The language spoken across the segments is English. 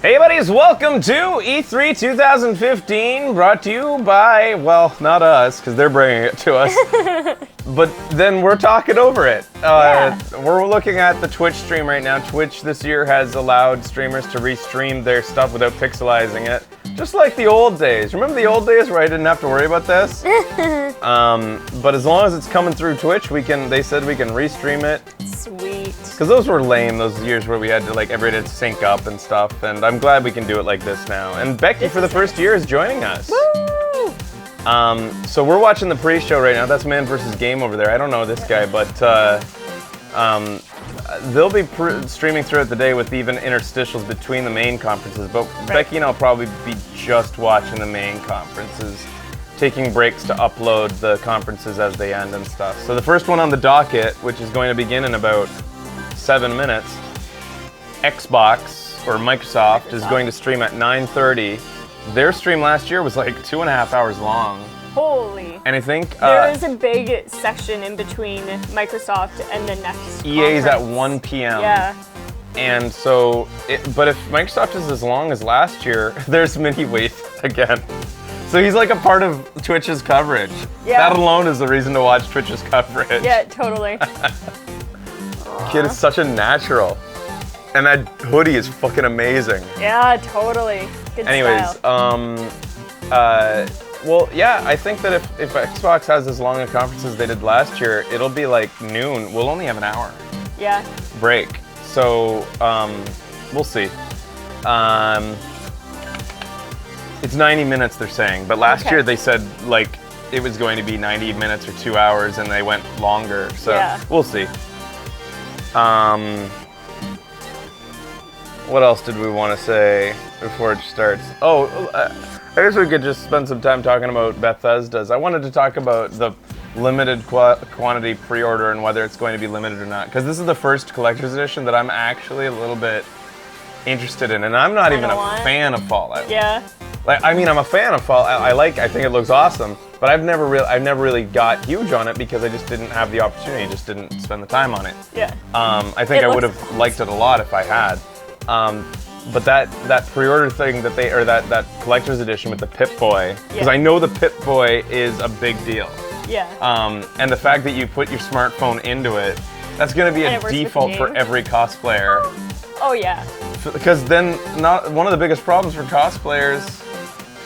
Hey buddies, welcome to E3 2015, brought to you by, well, not us, because they're bringing it to us, but then we're talking over it. We're looking at the Twitch stream right now. Twitch this year has allowed streamers to restream their stuff without pixelizing it, just like the old days. Remember the old days where I didn't have to worry about this? But as long as it's coming through Twitch, they said we can restream it. Sweet. Because those were lame, those years where we had to every day sync up and stuff, and I'm glad we can do it like this now. And Becky, for the first year, is joining us. Woo! So we're watching the pre-show right now. That's Man vs. Game over there. I don't know this guy, but they'll be streaming throughout the day with even interstitials between the main conferences, but Becky and I'll probably be just watching the main conferences, taking breaks to upload the conferences as they end and stuff. So the first one on the docket, which is going to begin in about 7 minutes, Xbox, or Microsoft, is going to stream at 9:30. Their stream last year was like 2.5 hours long. Holy. And I think there is a big section in between Microsoft and the next EA's conference. at 1 p.m. Yeah. And so, but if Microsoft is as long as last year, there's mini wait again. So he's like a part of Twitch's coverage. Yeah. That alone is the reason to watch Twitch's coverage. Yeah, totally. Kid is such a natural. And that hoodie is fucking amazing. Yeah, totally. Good Anyways, style. well, yeah, I think that if Xbox has as long a conference as they did last year, it'll be like noon. We'll only have an hour Yeah. break. So, we'll see. It's 90 minutes, they're saying, but last year they said it was going to be 90 minutes or 2 hours, and they went longer. So we'll see. What else did we want to say before it starts? Oh, I guess we could just spend some time talking about Bethesda's. I wanted to talk about the limited quantity pre-order and whether it's going to be limited or not, because this is the first collector's edition that I'm actually a little bit interested in, and I'm not even a fan of Fallout. Yeah. I mean, I'm a fan of Fallout. I think it looks awesome, but I've never really got huge on it because I just didn't have the opportunity. Just didn't spend the time on it. Yeah. I think I would have liked it a lot if I had. But that pre-order thing that collector's edition with the Pip-Boy, because I know the Pip-Boy is a big deal. Yeah. And the fact that you put your smartphone into it, that's going to be a default for every cosplayer. Oh yeah. Because then, one of the biggest problems for cosplayers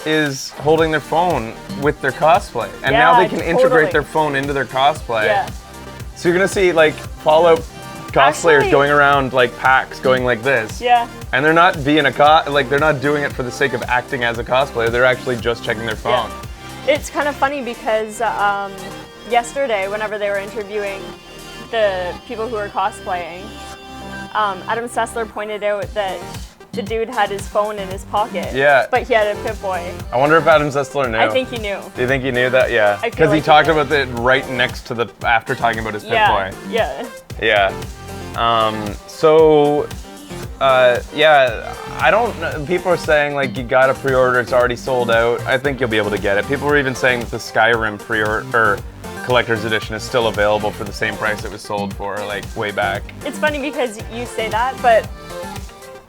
is holding their phone with their cosplay, and now they can integrate their phone into their cosplay. Yeah. So you're gonna see Fallout cosplayers going around PAX, going like this. Yeah. And they're not being they're not doing it for the sake of acting as a cosplayer. They're actually just checking their phone. Yeah. It's kind of funny because yesterday, whenever they were interviewing the people who were cosplaying, Adam Sessler pointed out that the dude had his phone in his pocket. Yeah. But he had a Pip-Boy. I wonder if Adam Sessler knew. I think he knew. Do you think he knew that? Yeah. Because he talked about it right next to after talking about his Pip-Boy. Yeah. Yeah. I don't know. People are saying you gotta pre-order, it's already sold out. I think you'll be able to get it. People were even saying that the Skyrim pre-order collector's edition is still available for the same price it was sold for way back. It's funny because you say that, but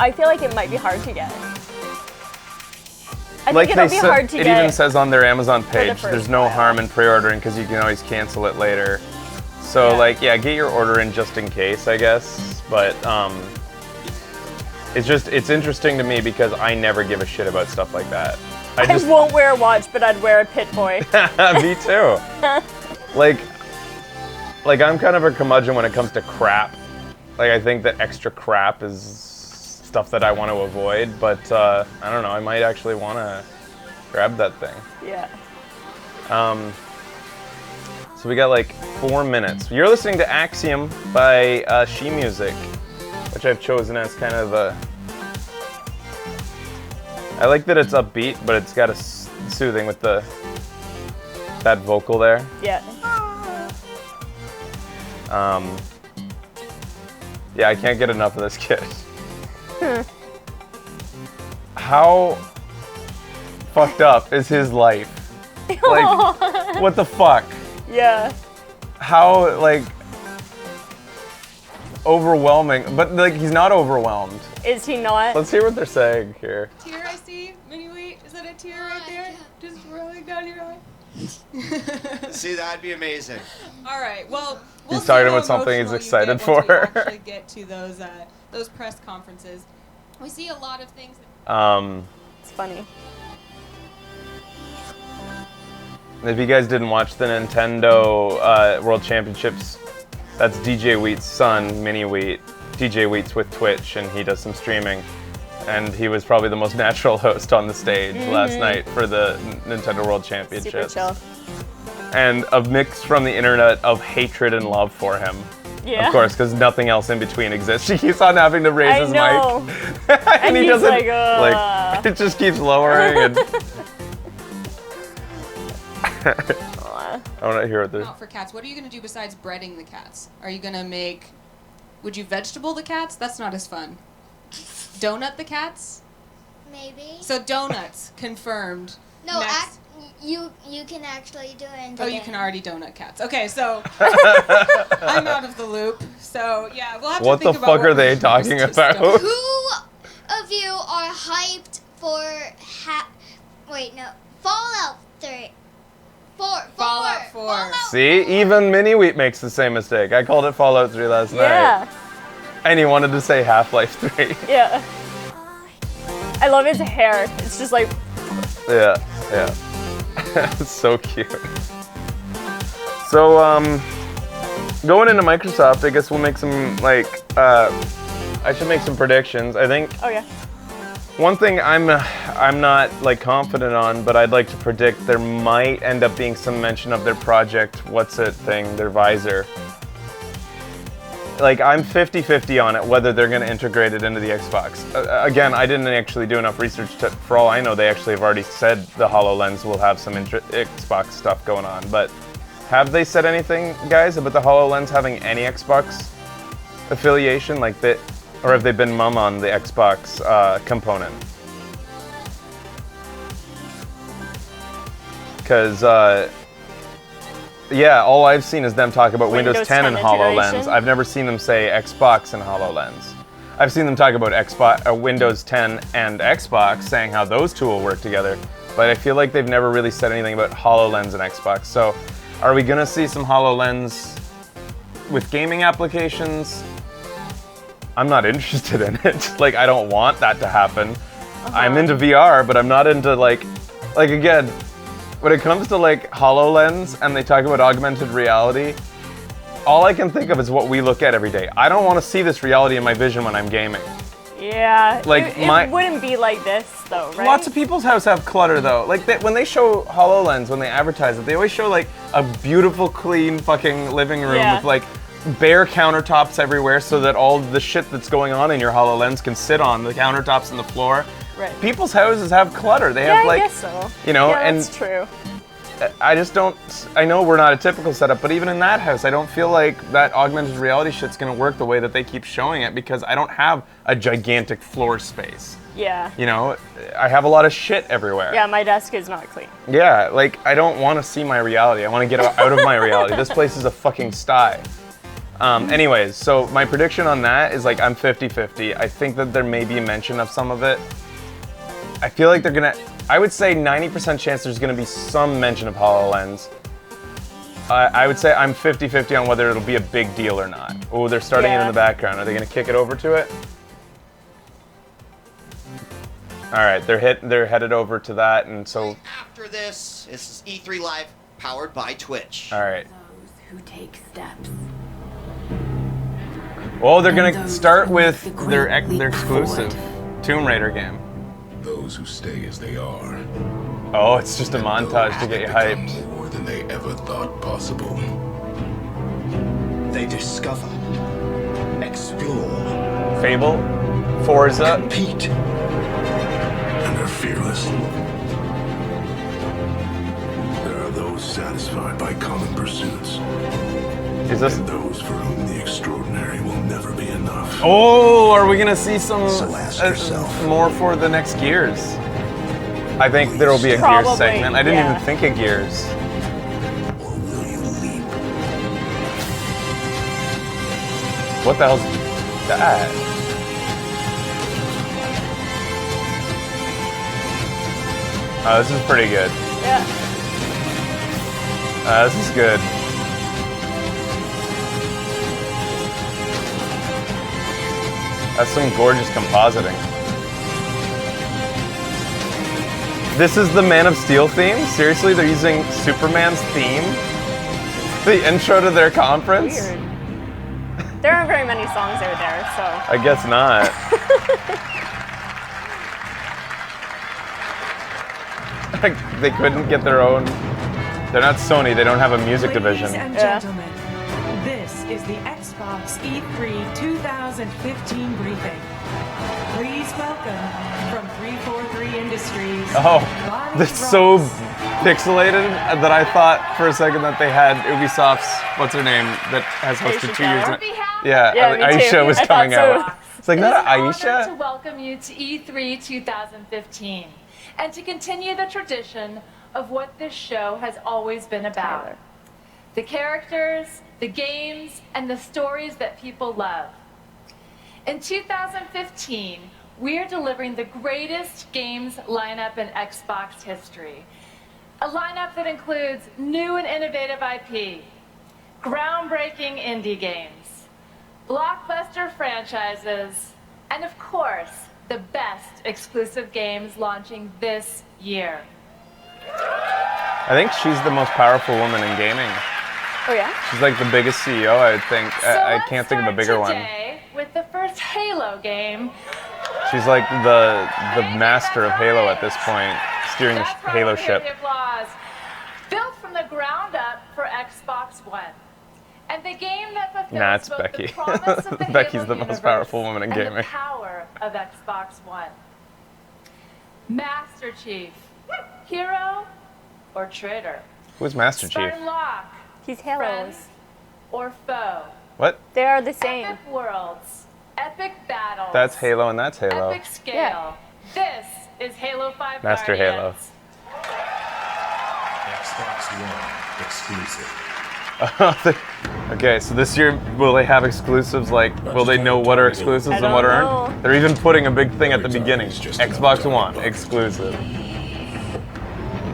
I feel like it might be hard to get. I think it'll be hard to get. It even says on their Amazon page, there's no harm in pre-ordering because you can always cancel it later. So get your order in just in case, I guess. But it's interesting to me because I never give a shit about stuff like that. I won't wear a watch, but I'd wear a Pip-Boy. Me too. I'm kind of a curmudgeon when it comes to crap. I think that extra crap is stuff that I want to avoid, but I don't know, I might actually want to grab that thing. Yeah. So we got 4 minutes. You're listening to Axiom by She Music, which I've chosen as kind of a... I like that it's upbeat, but it's got a soothing with that vocal there. Yeah. Yeah, I can't get enough of this kid. How fucked up is his life? What the fuck? Yeah. How, overwhelming, but like he's not overwhelmed. Is he not? Let's hear what they're saying here. Tear I see, mini wheat. Is that a tear right there? Just rolling down your eye. See, that'd be amazing. All right. Well, He's see talking how about something he's emotional you excited get once for. we actually get to those press conferences. We see a lot of things. It's funny. If you guys didn't watch the Nintendo World Championships, that's DJ Wheat's son, Mini Wheat. DJ Wheat's with Twitch, and he does some streaming. And he was probably the most natural host on the stage last night for the Nintendo World Championships. Super chill. And a mix from the internet of hatred and love for him. Yeah. Of course, because nothing else in between exists. He keeps on having to raise his know. mic. and he he's doesn't, like, it just keeps lowering. And I want to hear what there's. Not for cats. What are you going to do besides breading the cats? Are you going to make... Would you vegetable the cats? That's not as fun. Donut the cats? Maybe. So donuts, confirmed. No, Next. you can actually do it in the Oh, you game. can already donut cats. Okay, so I'm out of the loop. So yeah, we'll have to What think the about fuck what are they we talking just about? don't- Who of you are hyped for Fallout 3? Fallout 4. See, even Mini Wheat makes the same mistake. I called it Fallout 3 last night. Yeah. And he wanted to say Half-Life 3. Yeah. I love his hair. It's just like, Yeah. It's so cute. So, going into Microsoft, I guess we'll make some, I should make some predictions. I think oh yeah. one thing I'm not like confident on, but I'd like to predict there might end up being some mention of their project, their visor. Like, I'm 50-50 on it, whether they're going to integrate it into the Xbox. Again, I didn't actually do enough research for all I know, they actually have already said the HoloLens will have some Xbox stuff going on. But have they said anything, guys, about the HoloLens having any Xbox affiliation? Or have they been mum on the Xbox component? Because, yeah, all I've seen is them talk about Windows 10 and HoloLens. integration. I've never seen them say Xbox and HoloLens. I've seen them talk about Windows 10 and Xbox, saying how those two will work together, but I feel like they've never really said anything about HoloLens and Xbox. So, are we gonna see some HoloLens with gaming applications? I'm not interested in it. Like, I don't want that to happen. I'm into VR, but I'm not into again, when it comes to HoloLens and they talk about augmented reality, all I can think of is what we look at every day. I don't want to see this reality in my vision when I'm gaming. Yeah. Like, it wouldn't be like this though, right? Lots of people's houses have clutter though. When they show HoloLens, when they advertise it, they always show a beautiful, clean fucking living room with bare countertops everywhere so that all the shit that's going on in your HoloLens can sit on the countertops and the floor. Right. People's houses have clutter. They have I guess so. Yeah, and and that's true. I just don't. I know we're not a typical setup, but even in that house, I don't feel like that augmented reality shit's gonna work the way that they keep showing it because I don't have a gigantic floor space. Yeah. I have a lot of shit everywhere. Yeah, my desk is not clean. Yeah, I don't want to see my reality. I want to get out of my reality. This place is a fucking sty. Anyways, so my prediction on that is I'm 50-50. I think that there may be a mention of some of it. I feel like I would say 90% chance there's gonna be some mention of HoloLens. I would say I'm 50-50 on whether it'll be a big deal or not. Oh, they're starting it in the background. Are they gonna kick it over to it? All right, they're headed over to that, and so. After this is E3 Live, powered by Twitch. All right. Those who take steps. Oh, they're gonna start with their exclusive Tomb Raider game. Those who stay as they are. Oh, it's just a montage to get you hyped. More than they ever thought possible. They discover, explore, Fable, Forza. compete. And they're fearless. There are those satisfied by common pursuits. Is this? And those for whom the extraordinary will never be enough. Oh, are we gonna see some So ask yourself. more for the next Gears? I think there will be a Probably, Gears segment. I didn't yeah. even think of Gears. Or will you leap? What the hell's that? Oh, this is pretty good. Yeah. This is good. That's some gorgeous compositing. This is the Man of Steel theme? Seriously, they're using Superman's theme? The intro to their conference? Weird. There aren't very many songs out there, so. I guess not. Like, they couldn't get their own. They're not Sony, they don't have a music division. Ladies and gentlemen, this is the Xbox E3 2015 briefing. Please welcome from 343 Industries. Oh, that's so pixelated that I thought for a second that they had Ubisoft's, what's her name, that has hosted 2 years now. Yeah, Yeah, me too. Aisha was I coming thought so. out. It's like, not It is an honor Aisha? to welcome you to E3 2015 and to continue the tradition of what this show has always been about. Tyler. The characters, the games, and the stories that people love. In 2015, we're delivering the greatest games lineup in Xbox history. A lineup that includes new and innovative IP, groundbreaking indie games, blockbuster franchises, and of course, the best exclusive games launching this year. I think she's the most powerful woman in gaming. Oh yeah? She's like the biggest CEO, I would think. I can't think of a bigger one. Today with the first Halo game. She's like the master of Halo at this point, steering the That's right, Halo we'll hear ship. the applause. Built from the ground up for Xbox One. And the game that fulfills Nah, it's both Becky. the promise of the Becky's Halo the most universe powerful woman in and gaming. the power of Xbox One. Master Chief, hero or traitor? Who's Master Chief? Spartan Locke, He's Halos. friend or foe? What? They are the same. Epic worlds, epic battles. That's Halo and that's Halo. Epic scale. Yeah. This is Halo 5 Master Halo. Guardians. Xbox One exclusive. Okay, so this year, will they have exclusives? Like, will they know what are exclusives I and what don't aren't? know. They're even putting a big thing at the beginning. Xbox One, exclusive.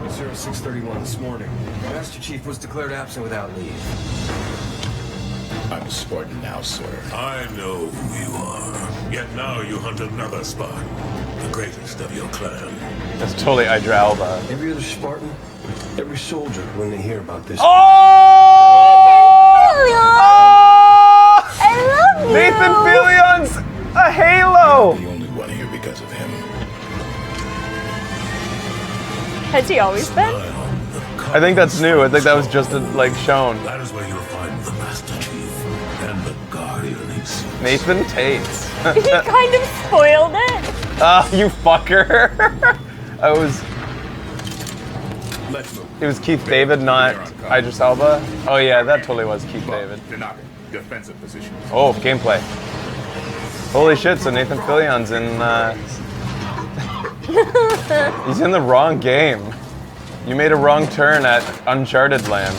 0631 this morning. Master Chief was declared absent without leave. I'm a Spartan now, sir. I know who you are. Yet now you hunt another Spartan, the greatest of your clan. That's totally Idra Elba. Every other Spartan, every soldier, when they hear about this, Oh! I love you! Nathan Fillion's a Halo! The only one here because of him. Has he always been? I think that's new. I think that was just like shown. That is where you'll find the Master Chief and the Guardians. Nathan Tates. He kind of spoiled it. Ah, you fucker. I was. Let's move. It was Keith David, not Idris Elba. Oh yeah, that totally was Keith David. They're not in defensive position. Oh, gameplay. Holy shit! So Nathan Fillion's in. He's in the wrong game. You made a wrong turn at Uncharted Land.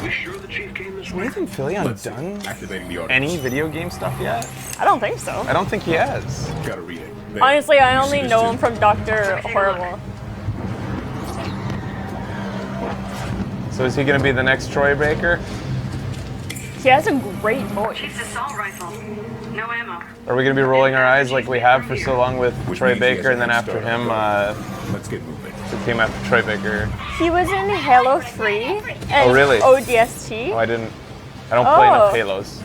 We sure the chief came this Has Nathan Fillion Let's see. done Activating the any orders. video game stuff yet? I don't think so. I don't think he has. Gotta read it. There. Honestly, I You only see this know too? him from Dr. Horrible. So is he gonna be the next Troy Baker? He has a great voice. Assault rifle. No ammo. Or are we gonna be rolling our eyes like we have for so long with Which Troy means he has Baker, a and then head after start on him, guard. Let's get moving. the team after Troy Baker? He was in Halo 3 and Oh, really? ODST. Oh, I don't play enough Oh. Halos.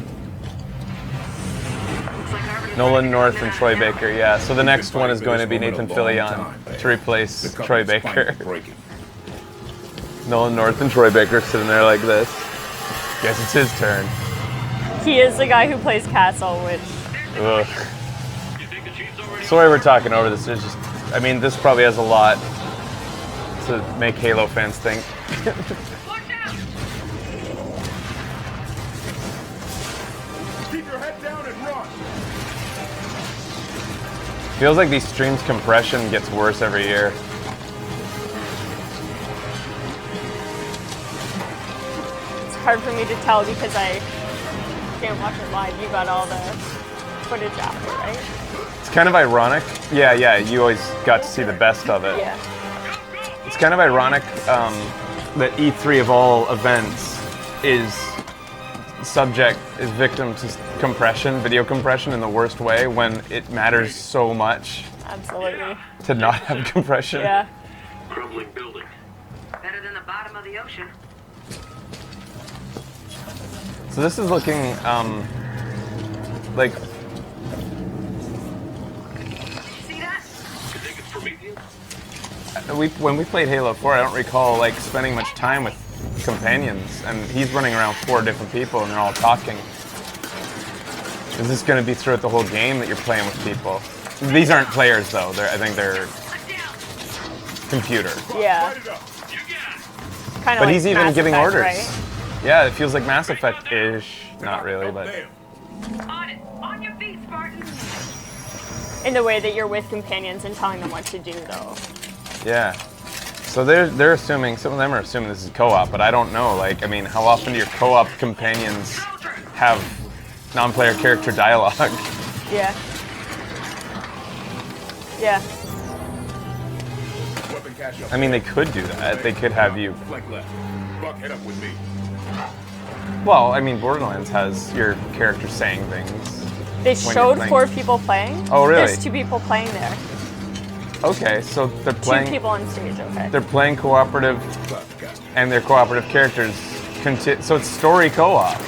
Nolan North and Troy Baker, yeah. So the next one is going to be Nathan Fillion to replace The Troy company's Baker. finally breaking. Nolan North and Troy Baker sitting there like this. Guess it's his turn. He is the guy who plays Castle, which Ugh. Sorry we're talking over this. It's just, I mean, this probably has a lot to make Halo fans think. Keep your head down and run. Feels like these streams' compression gets worse every year. it's hard for me to tell because I can't watch it live. You got all the footage after, right? It's kind of ironic. Yeah, you always got to see the best of it. Yeah. It's kind of ironic that E3 of all events is victim to compression, video compression in the worst way when it matters so much Absolutely. to not have compression. Yeah. Crumbling building. Better than the bottom of the ocean. So this is looking like See that? You think it's Prometheus? when we played Halo 4, I don't recall like spending much time with companions, and he's running around 4 different people and they're all talking. Is this going to be throughout the whole game that you're playing with people? These aren't players though. I think they're computer. Yeah. Kind of. But like he's even Mass giving Effect, orders. right? Yeah, it feels like Mass Effect-ish. Not really, but On it. On your feet, Spartan. In the way that you're with companions and telling them what to do, though. yeah. So they're assuming, some of them are assuming this is co-op, but I don't know. Like, I mean, how often do your co-op companions have non-player character dialogue? Yeah. Yeah. Weapon cache up. I mean, they could do that. They could have you. Flank left. Buck, head up with me. Well, I mean, Borderlands has your character saying things. They you're showed playing. 4 people playing. Oh, really? There's 2 people playing there. Okay, so they're 2 playing. people on stage, okay. They're playing cooperative, and their cooperative characters. So it's story co-op.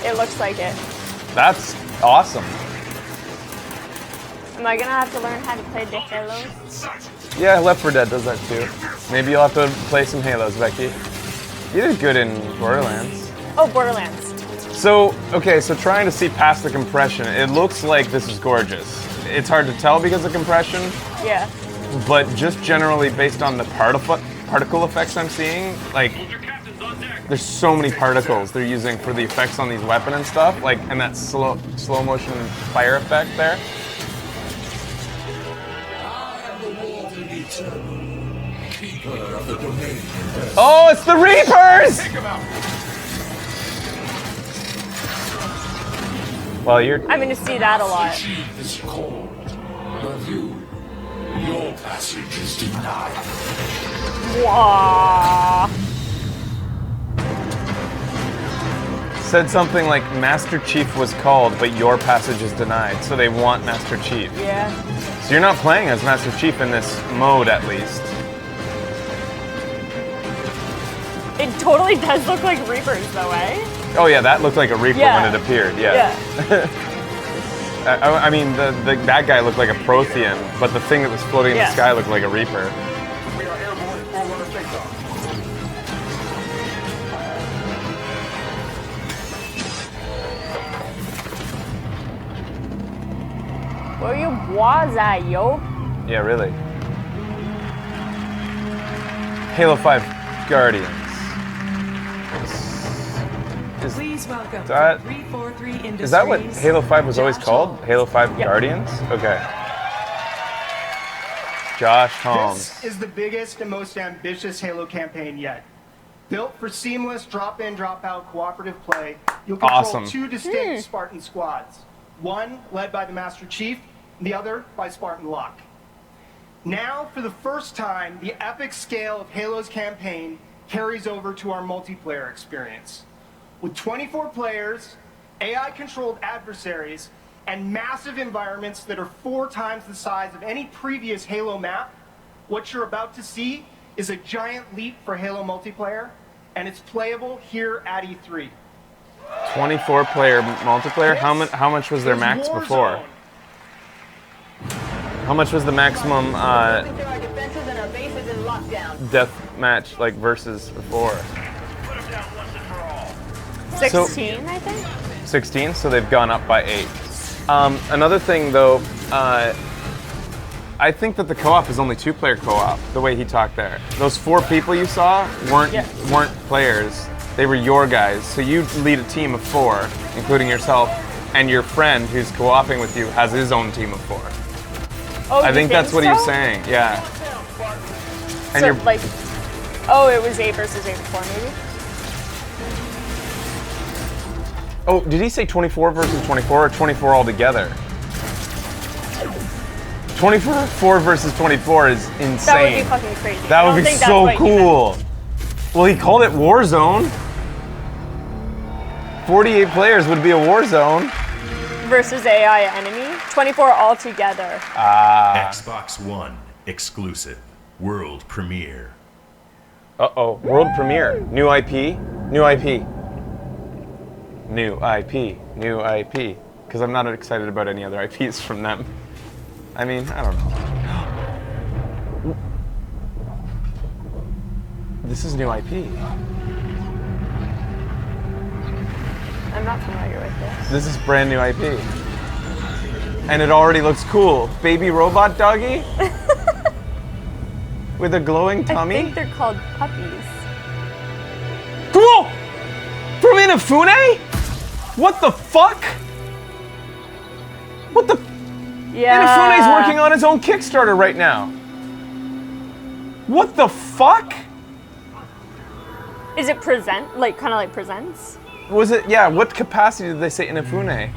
It looks like it. That's awesome. Am I gonna have to learn how to play the Halos? Yeah, Left 4 Dead does that too. Maybe you'll have to play some Halos, Becky. You did good in Borderlands. Oh, Borderlands. So, okay, so trying to see past the compression, it looks like this is gorgeous. It's hard to tell because of compression, Yeah. but just generally based on the particle effects I'm seeing, like, there's so many particles they're using for the effects on these weapons and stuff, like, and that slow motion fire effect there. Oh, it's the Reapers! Well, you're. I'm gonna see that a lot. Is called. But your passage is denied. Wow. Said something like Master Chief was called, but your passage is denied. So they want Master Chief. Yeah. So you're not playing as Master Chief in this mode, at least. It totally does look like Reapers, though, eh? Oh yeah, that looked like a Reaper Yeah. when it appeared. Yeah. I mean, that guy looked like a Prothean, but the thing that was floating in Yeah. the sky looked like a Reaper. We are airborne. Forerunner takeoff. Where you was at, yo? Yeah, really. Halo 5 Guardians. Please welcome that- 343 Industries. Is that what Halo 5 was always Josh called? Holmes. Halo 5 Guardians? Okay. Josh Holmes. This is the biggest and most ambitious Halo campaign yet. Built for seamless drop-in, drop-out cooperative play, you'll control Awesome. 2 distinct Spartan squads. One led by the Master Chief, the other by Spartan Locke. Now, for the first time, the epic scale of Halo's campaign carries over to our multiplayer experience. With 24 players, AI-controlled adversaries, and massive environments that are 4 times the size of any previous Halo map, what you're about to see is a giant leap for Halo multiplayer, and it's playable here at E3. 24-player multiplayer? How much was their max before? How much was the maximum death match, like, versus before? 16, I think? 16, so they've gone up by 8. Another thing, though, I think that the co-op is only 2-player co-op, the way he talked there. Those 4 people you saw weren't players. They were your guys. So you lead a team of 4, including yourself, and your friend who's co-oping with you has his own team of 4. Oh, I think that's what he was so? saying, yeah. And So, you're like, oh, it was 8 versus 8 before, maybe? Oh, did he say 24 versus 24 or 24 altogether? 24 versus 24 is insane. That would be fucking crazy. That would be so cool. Well, he called it Warzone. 48 players would be a Warzone. Versus AI enemy. 24 altogether. Xbox One exclusive. World premiere. Uh-oh. World premiere. New IP. New IP. New IP. New IP. Because I'm not excited about any other IPs from them. I mean, I don't know. This is new IP. I'm not familiar with this. This is brand new IP. And it already looks cool. Baby robot doggy? With a glowing tummy? I think they're called puppies. Cool! From Inafune? What the fuck? What the? Yeah. Inafune's working on his own Kickstarter right now. What the fuck? Is it present? Like, kind of like presents? Was it? Yeah, what capacity did they say Inafune?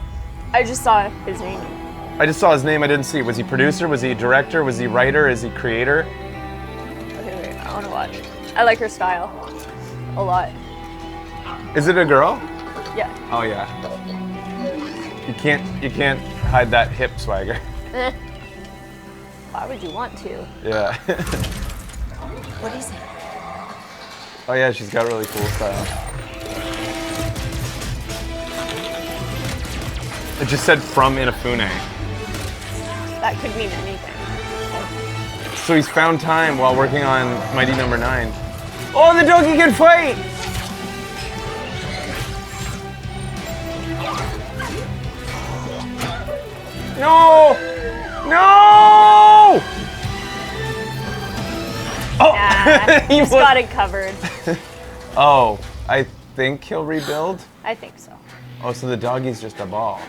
I just saw his name. I just saw his name, I didn't see. Was he producer? Was he director? Was he writer? Is he creator? Okay, wait, I want to watch. I like her style a lot. Is it a girl? Yeah. Oh yeah. You can't hide that hip swagger. Why would you want to? Yeah. What is it? Oh yeah, she's got really cool style. It just said from Inafune. That could mean anything. So he's found time while working on Mighty Number 9. Oh, the doggy can fight! No! No! Oh! Nah, he's got it covered. Oh, I think he'll rebuild? I think so. Oh, so the doggy's just a ball.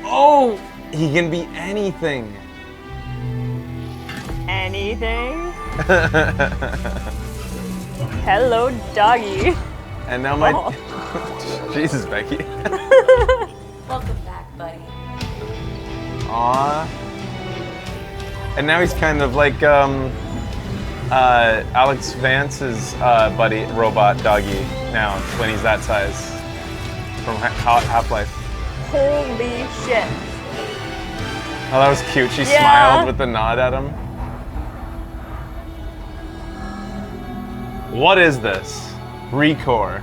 Oh! He can be anything. Anything? Hello, doggy. And now my... Oh. Jesus, Becky. Welcome back, buddy. Aww. And now he's kind of like Alex Vance's buddy, robot doggy, now, when he's that size. From Half-Life. Holy shit. Oh, that was cute. She Yeah. smiled with the nod at him. What is this? ReCore.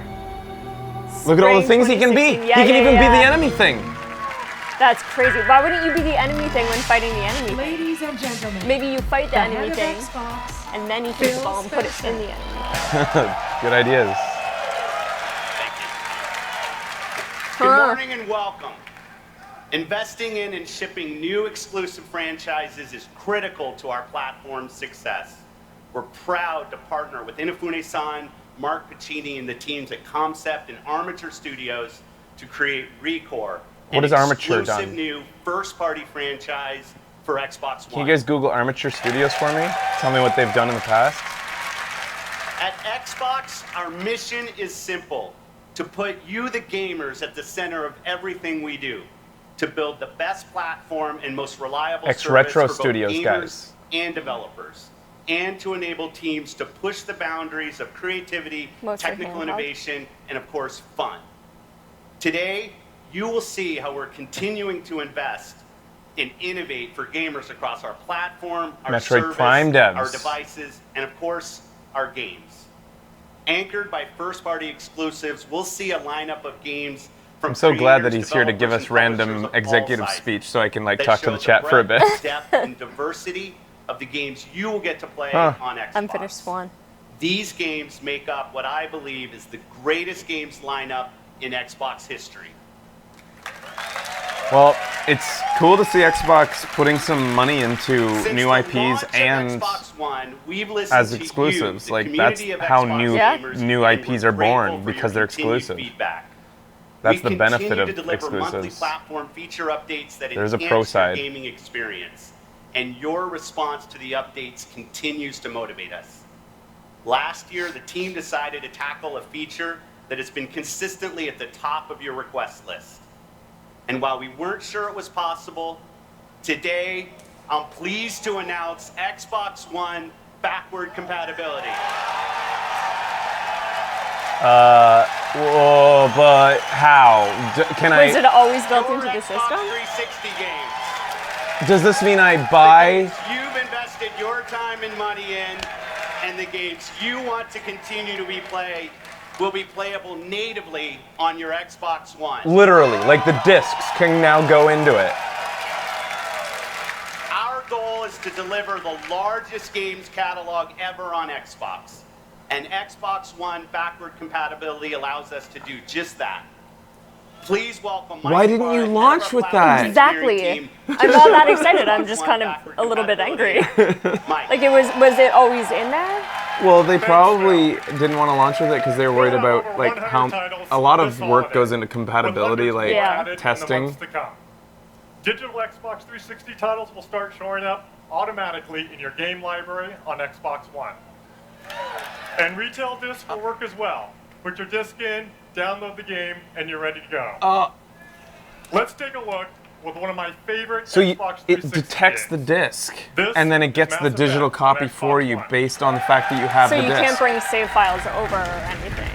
Look at all the things he can be. Yeah, he can even be the yeah. enemy thing. That's crazy. Why wouldn't you be the enemy thing when fighting the enemy? Ladies and gentlemen, Maybe you fight the the head enemy of thing, Xbox, and then you take the ball and put it in the enemy. Good ideas. Good morning and welcome. Investing in and shipping new exclusive franchises is critical to our platform's success. We're proud to partner with Inafune-san, Mark Pacini, and the teams at Concept and Armature Studios to create ReCore, What has Armature exclusive done? new first-party franchise for Xbox One. Can you guys Google Armature Studios for me? Tell me what they've done in the past. At Xbox, our mission is simple: to put you, the gamers, at the center of everything we do, to build the best platform and most reliable Retro service for Studios, both gamers guys. and developers, and to enable teams to push the boundaries of creativity, Mostly technical handheld. innovation, and of course, fun. Today, you will see how we're continuing to invest and innovate for gamers across our platform, our Metroid service, Prime devs. our devices, and of course, our games. Anchored by first-party exclusives, we'll see a lineup of games from I'm so glad that creators, he's here to give developers, us and random publishers of all executive sizes speech so I can like that talk to show the chat for a bit. breadth, depth, and diversity of the games you will get to play Huh. on Xbox. Unfinished Swan. These games make up what I believe is the greatest games lineup in Xbox history. Well, it's cool to see Xbox putting some money into Since new the IPs launch of and Xbox One, we've listened as to exclusives. You, the Like that's community of how Xbox new gamers, new and IPs we're are born, grateful for because your they're continued exclusive. feedback. That's We the benefit continue of to deliver monthly exclusives. platform feature updates that There's a enhance pro your side. gaming experience, and your response to the updates continues to motivate us. Last year, the team decided to tackle a feature that has been consistently at the top of your request list. And while we weren't sure it was possible, today, I'm pleased to announce Xbox One backward compatibility. Whoa, but how? Was it always built into the system? 360 games. Does this mean I buy? You've invested your time and money in, and the games you want to continue to replay will be playable natively on your Xbox One. Literally, like the discs can now go into it. Our goal is to deliver the largest games catalog ever on Xbox. And Xbox One backward compatibility allows us to do just that. Please welcome Mike. Why didn't you launch with that? Exactly. I'm not that excited. I'm just kind of a little bit angry. Like was it always in there? Well, they probably didn't want to launch with it because they were worried about like how a lot of work goes into compatibility, like testing. Digital Xbox 360 titles will start showing up automatically in your game library on Xbox One. And retail discs will work as well. Put your disc in, download the game, and you're ready to go. Let's take a look with one of my favorite Xbox 360 it detects games. the disc, and then it gets the digital copy for you based on the fact that you have the disc. So you can't bring save files over or anything.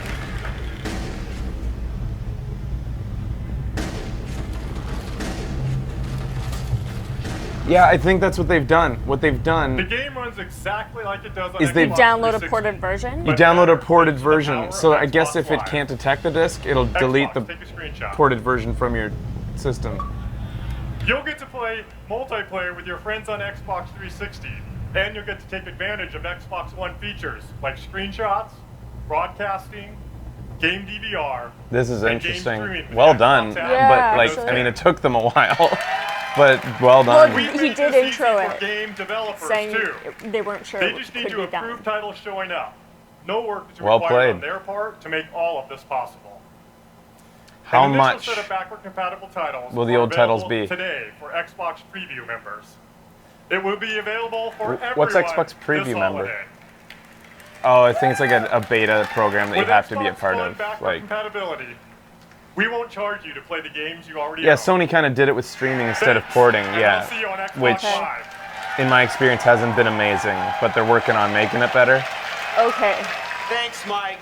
Yeah, I think that's what they've done. What they've done. The game runs exactly like it does on Is Xbox they download a 360. ported version? You download a ported version, so I guess if it can't detect the disc, it'll delete the ported version from your system. You'll get to play multiplayer with your friends on Xbox 360, and you'll get to take advantage of Xbox One features like screenshots, broadcasting, game DVR. This is and interesting. game streaming Well with done, Xbox app. but like, I mean, it took them a while, but well done. Well, he did intro it, game developers saying too. they weren't sure They it just could need to be approve done. titles showing up. No work is Well required played. on their part to make all of this possible. How An initial much set of backward compatible titles will the are old titles available be? today for Xbox Preview members. It will be available for everyone. What's Xbox this Preview member? holiday. Oh, I think it's like a beta program that you With have to be a Xbox part One of. backward Like, compatibility, we won't charge you to play the games you already yeah, own. Sony kind of did it with streaming instead of porting. And Yeah, we'll see you on Xbox which, Live. in my experience, hasn't been amazing. But they're working on making it better. Okay. Thanks, Mike.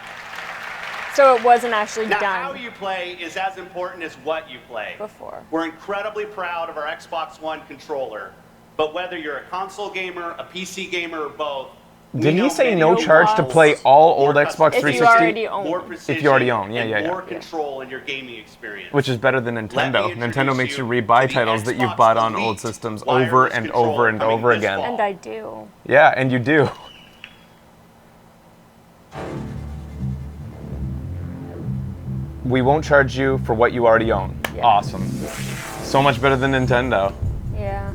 So it wasn't actually Now, done how you play is as important as what you play. before. We're incredibly proud of our Xbox One controller, but whether you're a console gamer, a PC gamer, or both, Did he say no charge to play all old Xbox If you 360? already own. more If precision, If you already own, yeah, and yeah, yeah. more control in your gaming experience. Which is better than Let Nintendo. me Nintendo introduce makes you you rebuy to the titles that you've Xbox bought on Elite old systems wireless over and controller over and coming over this again. fall. And I do. Yeah, and you do. We won't charge you for what you already own. Yeah. Awesome. So much better than Nintendo. Yeah.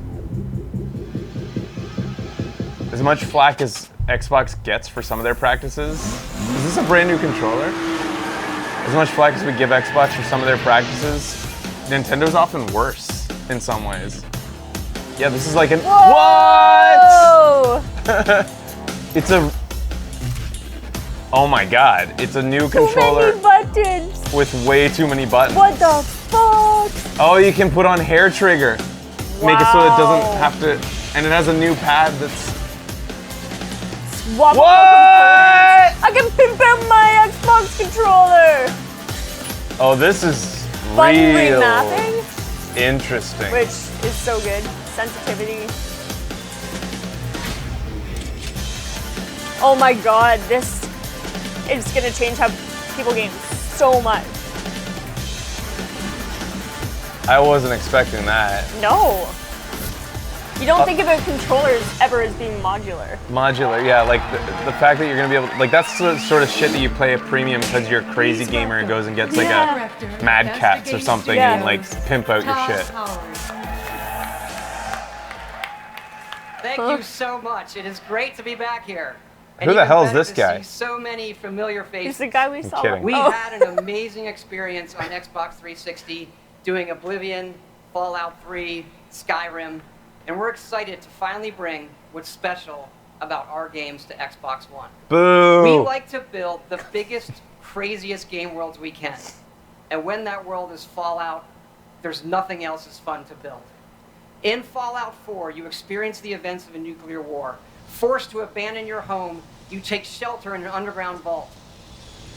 As much flack as Xbox gets for some of their practices. Is this a brand new controller? As much flack as we give Xbox for some of their practices, Nintendo's often worse in some ways. Yeah, this is like an Whoa! what? It's a. Oh my god! It's a new controller Too many buttons. with way too many buttons. What the fuck? Oh, you can put on hair trigger. Make it so it doesn't have to. And it has a new pad that's. Swap What? I can pimp out my Xbox controller. Oh, this is Button real remapping, interesting. which is so good. Sensitivity. Oh my god, this is gonna change how people game so much. I wasn't expecting that. No. You don't think about controllers ever as being modular. Modular, yeah, like the fact that you're gonna be able to, like that's the sort of shit that you play at premium because you're a crazy gamer and goes and gets like a Mad Cats or something and like pimp out your shit. Thank you so much. It is great to be back here. And Who the even hell is better this to guy? see so many familiar faces. He's the guy we saw. kidding. We Oh. had an amazing experience on Xbox 360 doing Oblivion, Fallout 3, Skyrim, and we're excited to finally bring what's special about our games to Xbox One. Boo! We like to build the biggest, craziest game worlds we can. And when that world is Fallout, there's nothing else as fun to build. In Fallout 4, you experience the events of a nuclear war. Forced to abandon your home, you take shelter in an underground vault.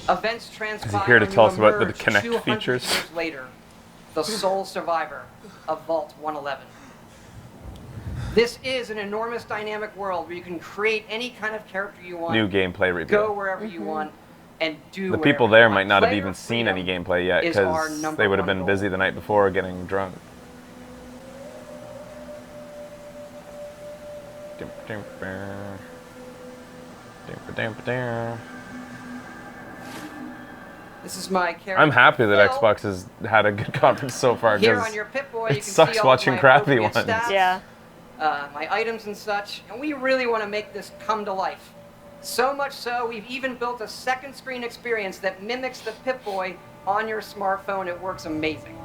Events transpire here to and tell you us about the emerge Kinect 200 features? years later, the sole survivor of Vault 111. This is an enormous dynamic world where you can create any kind of character you want. New gameplay Go reveal. wherever you want and do The whatever people you there want. might not have Player even seen any freedom gameplay yet is our because number they would have one been goal. busy the night before getting drunk. This is my character. I'm happy that Phil. Xbox has had a good conference so far Here because on your Pip-Boy, you it can sucks see all watching of my crappy appropriate ones. stats, Yeah. My items and such, and we really want to make this come to life. So much so, we've even built a second screen experience that mimics the Pip-Boy on your smartphone. It works amazing.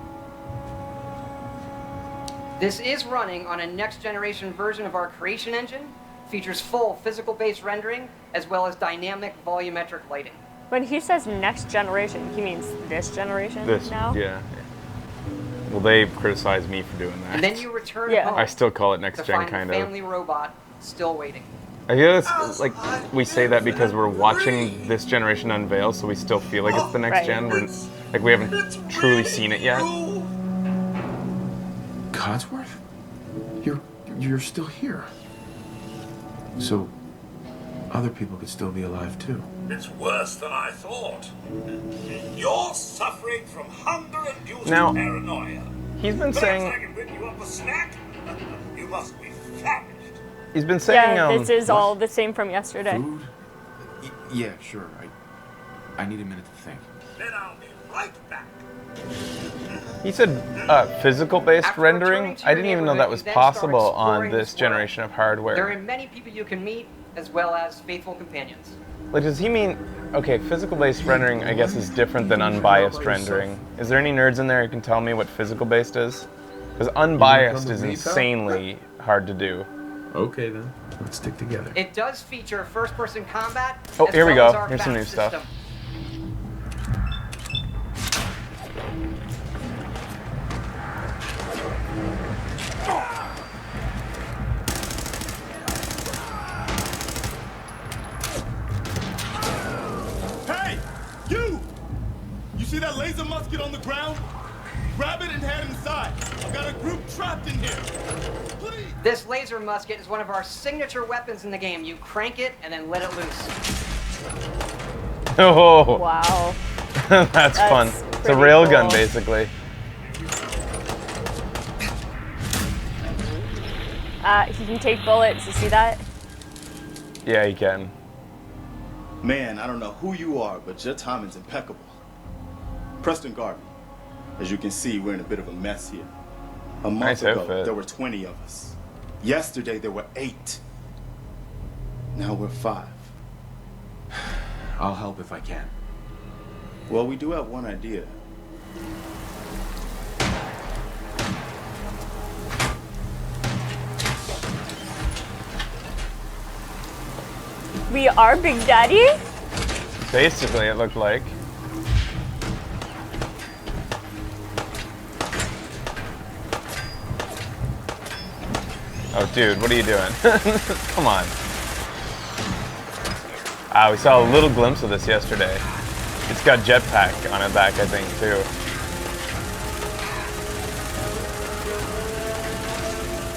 This is running on a next generation version of our creation engine, features full physical-based rendering, as well as dynamic volumetric lighting. When he says next generation, he means this generation This, now? yeah. Well, they criticize me for doing that. And then you return Yeah. home I still call it to next gen, find kind the of. family robot still waiting. I feel it's like we say that because we're watching this generation unveil, so we still feel like it's the next Right. gen. We're, like we haven't truly seen it yet. Codsworth? You're still here. So other people could still be alive too. It's worse than I thought. You're suffering from hunger-induced Now, paranoia. He's been Perhaps I saying can bring you up a snack? You must be famished. he's been saying Yeah, this is all the same from yesterday. Food? Yeah, sure. I need a minute to think. Then I'll be right back. he said physical-based After rendering. returning to I your didn't even know that was neighborhood, you then start possible on exploring this this generation of There hardware. are many people you can meet, as well as faithful companions. Like, does he mean, okay, physical-based rendering, I guess, is different than unbiased rendering. Is there any nerds in there who can tell me what physical-based is? Because unbiased come is with me, pal? insanely hard to do. Okay then. Let's stick together. It does feature first-person combat. Oh, as here we well go. as our Here's some battle new stuff. system. Hey, you! You see that laser musket on the ground? Grab it and head inside. I've got a group trapped in here. Please. This laser musket is one of our signature weapons in the game. You crank it and then let it loose. Oh, Wow. that's fun. It's a pretty railgun, cool. basically. He can take bullets. You see that? Yeah, you can. Man, I don't know who you are, but your timing's impeccable. Preston Garvey. As you can see, we're in a bit of a mess here. A month Nice ago, outfit. there were 20 of us. Yesterday, there were 8. Now we're 5. I'll help if I can. Well, we do have one idea. We are Big Daddy? Basically, it looked like. Oh, dude, what are you doing? Come on. We saw a little glimpse of this yesterday. It's got jetpack on its back, I think, too.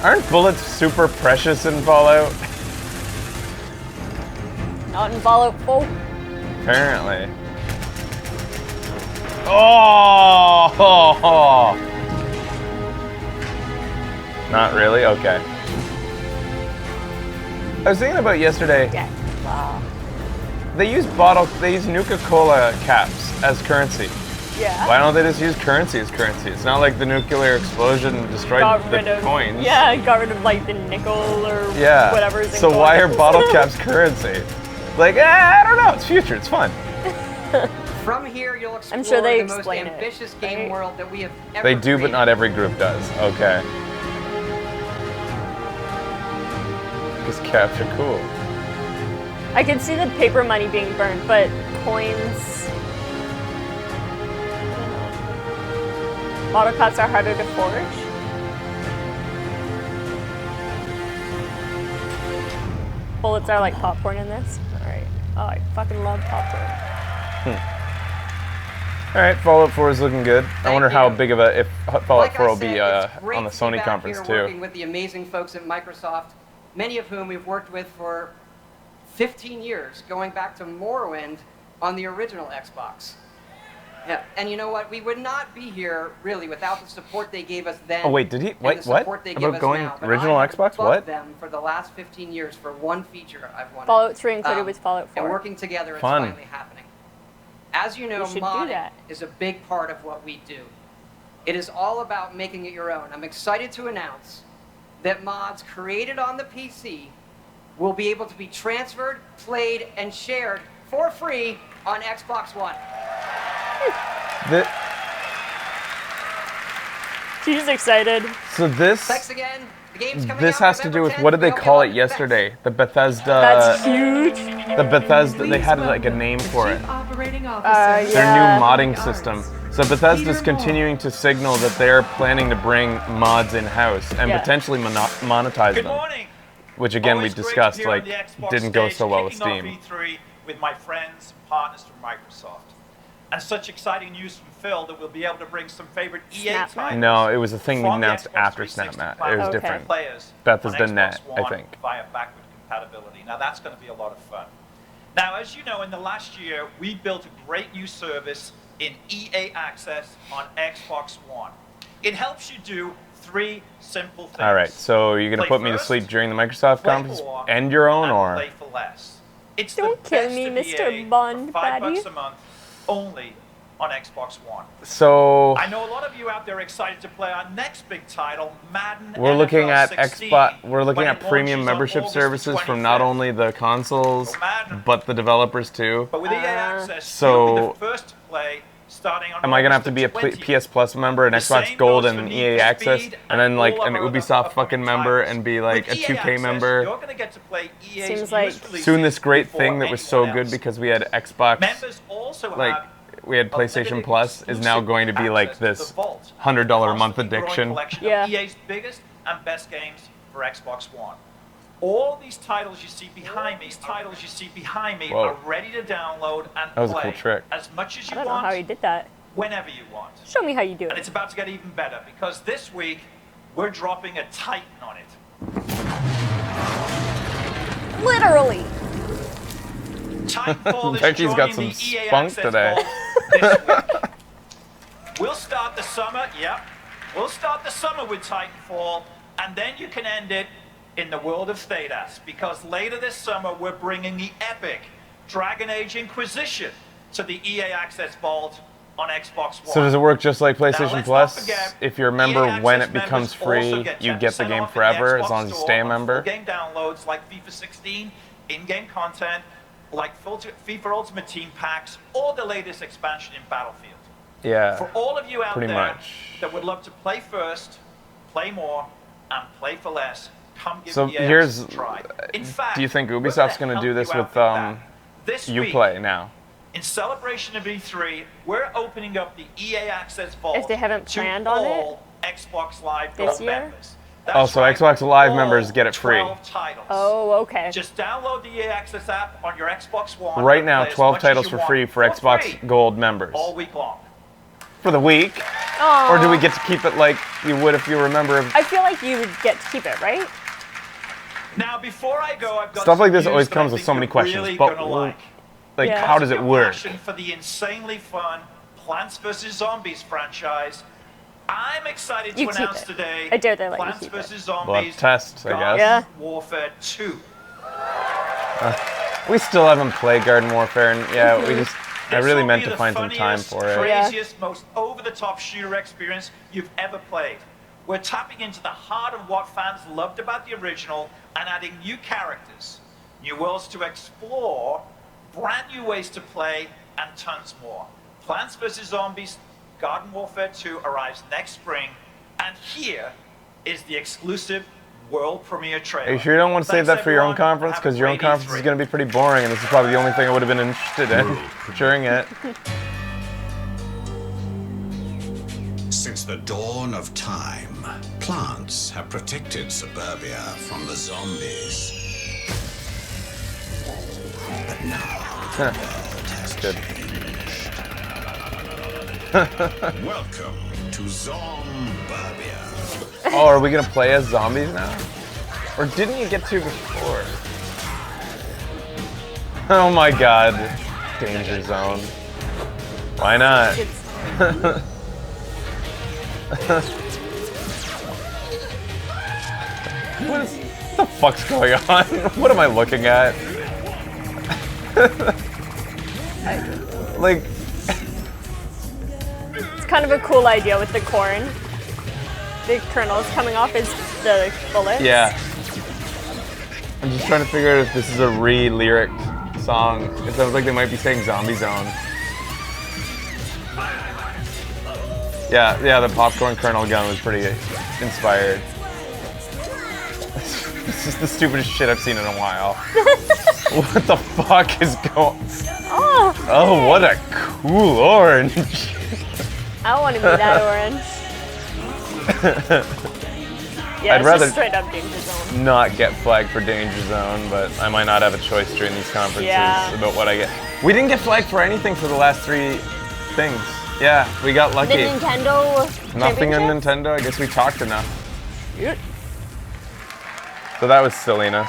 Aren't bullets super precious in Fallout? Not in Fallout 4. Apparently. Oh! Not really? Okay. I was thinking about yesterday. Yeah. Wow. They use Nuka-Cola caps as currency. Yeah. Why don't they just use currency as currency? It's not like the nuclear explosion destroyed Got rid the of coins. Yeah, got rid of like the nickel or Yeah. whatever's in So why are coins. bottle caps currency? Like, I don't know. It's future. It's fun. From here, you'll explore I'm sure they the most explain it, ambitious game right? world that we have ever They do, but created. not every group does. Okay. Because caps are cool. I can see the paper money being burnt, but coins. Model cuts are harder to forge. Bullets are like popcorn in this. Alright. Oh, I fucking love popcorn. Alright, Fallout 4 is looking good. I wonder how big of a, if Fallout 4 will be it's great on the to be Sony back conference here too. working with the amazing folks at Microsoft, many of whom we've worked with for 15 years, going back to Morrowind on the original Xbox. Yeah, and you know what? We would not be here really without the support they gave us then. Oh wait, did he? and Wait, the what? support they give About us going now. But original I have Xbox? bugged What? them for the last 15 years for one feature I've wanted. Fallout 3 included with Fallout 4. And working together, it's Fun. finally happening. As you know, We should do modding that. is a big part of what we do. It is all about making it your own. I'm excited to announce that mods created on the PC will be able to be transferred, played, and shared for free on Xbox One. She's excited. So this Thanks again. The game's coming this out has to do November with 10th. what did they We hope call you it like yesterday? The Bethesda. That's huge. The Bethesda. They had like a name for it. Operating Their officer. new modding system. So Bethesda's continuing to signal that they're planning to bring mods in-house and Yeah. potentially monetize Good them. morning. Which again we Always great to discussed be here on like the Xbox didn't go stage, so well with kicking off Steam. E3 with my friends and partners from Microsoft. And such exciting news from Phil that we'll be able to bring some favorite EA Snap. titles. No, it was a thing we from the announced Xbox after 360 SnapMat. It was platform different. Players Bethesda on Net, Xbox I One think. Via backward compatibility. Now that's going to be a lot of fun. Now, as you know, in the last year, we built a great new service in EA Access on Xbox One. It helps you do 3 simple things. All right, so you're gonna Play put me to first, sleep during the Microsoft play conference more, and your own, and or play for less. It's Don't the kill best me, of Mr. EA Bond for $5 Baddie. a month, only on Xbox One. so I know a lot of you out there are excited to play our next big title, Madden we're looking NFL at 16, Xbox. We're looking when at it premium launches on membership August the services from not 25th. only the consoles Madden. but the developers too. But with EA Access, so you'll be the first to play starting on Am I gonna have August to be a the 20th. PS Plus member, an The Xbox same Gold, goes for and Need EA for Access, Speed and then like all an of our Ubisoft other fucking member, titles. and be like a With EA 2K Access, member? You're gonna get to play EA's Seems newest like releases Soon this great before thing that was so anyone good else. because we had Xbox, Members also like have we had PlayStation Plus, is now going to be like access to the this Vault, $100 a month constantly growing addiction. collection Yeah. of EA's biggest and best games for Xbox One. All these titles you see behind me, Whoa. are ready to download and That was a play cool trick. as much as I you don't know want, how he did that. whenever you want. Show me how you do And it. it's about to get even better because this week we're dropping a Titan on it. Literally. Titanfall is Becky's got joining some the EA spunk Access today. Vault this week. We'll start the summer, we'll start the summer with Titanfall, and then you can end it in the world of Thedas, because later this summer we're bringing the epic Dragon Age Inquisition to the EA Access Vault on Xbox One. So does it work just like Now, PlayStation let's Plus? not forget, If you're a member, EA when Access it becomes members also free, get you get the 10% game off in forever Xbox as long as you Store stay a on member. full game downloads like FIFA 16, in-game content, like FIFA Ultimate Team packs, or the latest expansion in Battlefield. Yeah. For all of you out pretty there much. that would love to play first, play more, and play for less, come give So EA here's, Access a try. In fact, do you think we're Ubisoft's gonna going to do help this you out with that. This week, Uplay now? in celebration of E3, we're opening up the EA Access Vault If they haven't to planned on it all Xbox Live this Gold year? members. Oh, so Xbox Live members get it free. 12 titles. Oh, okay. Just download the EA Access app on your Xbox One. Right and now, play as 12 much as titles you for want free for Xbox Gold members. all week long. For the week? Aw. Or do we get to keep it like you would if you were a member of... I feel like you would get to keep it, right? Now, before I go, I've got Stuff like this some always news that comes I with think so many you're questions, really but gonna like. Yeah. how does it Your work? passion for the insanely fun Plants vs. Zombies franchise. I'm excited You to keep announce it. today I dare they let you Plants keep it. vs. Well, Zombies tests, I Garden guess. Warfare 2. We still haven't played Garden Warfare, and yeah, we just... I This really will meant be to the find some time funniest, for it. Craziest, most over-the-top shooter experience you've ever played. We're tapping into the heart of what fans loved about the original and adding new characters, new worlds to explore, brand new ways to play, and tons more. Plants vs. Zombies Garden Warfare 2 arrives next spring, and here is the exclusive world premiere trailer. Are you sure you don't want to save that Thanks, for your own everyone. conference? Have a Because your own great conference E3. is going to be pretty boring, and this is probably the only thing I would have been interested in during it. Since the dawn of time, plants have protected suburbia from the zombies. But now, the world has changed. Welcome to Zomburbia. Oh, are we going to play as zombies now? Or didn't you get to before? Oh my god. Danger zone. Why not? What the fuck's going on? What am I looking at? Like... It's kind of a cool idea with the corn. The kernels coming off is the bullets. Yeah. I'm just trying to figure out if this is a re-lyric song. It sounds like they might be saying Zombie Zone. Yeah, the popcorn kernel gun was pretty inspired. This is the stupidest shit I've seen in a while. What the fuck is going... Oh, what a cool orange. I don't want to be that orange. Yeah, I'd rather just straight up Danger Zone. not get flagged for Danger Zone, but I might not have a choice during these conferences about what I get. We didn't get flagged for anything for the last 3 things. Yeah, we got lucky. The Nintendo Nothing on Championship? Nintendo. I guess we talked enough. Yep. So that was silliness.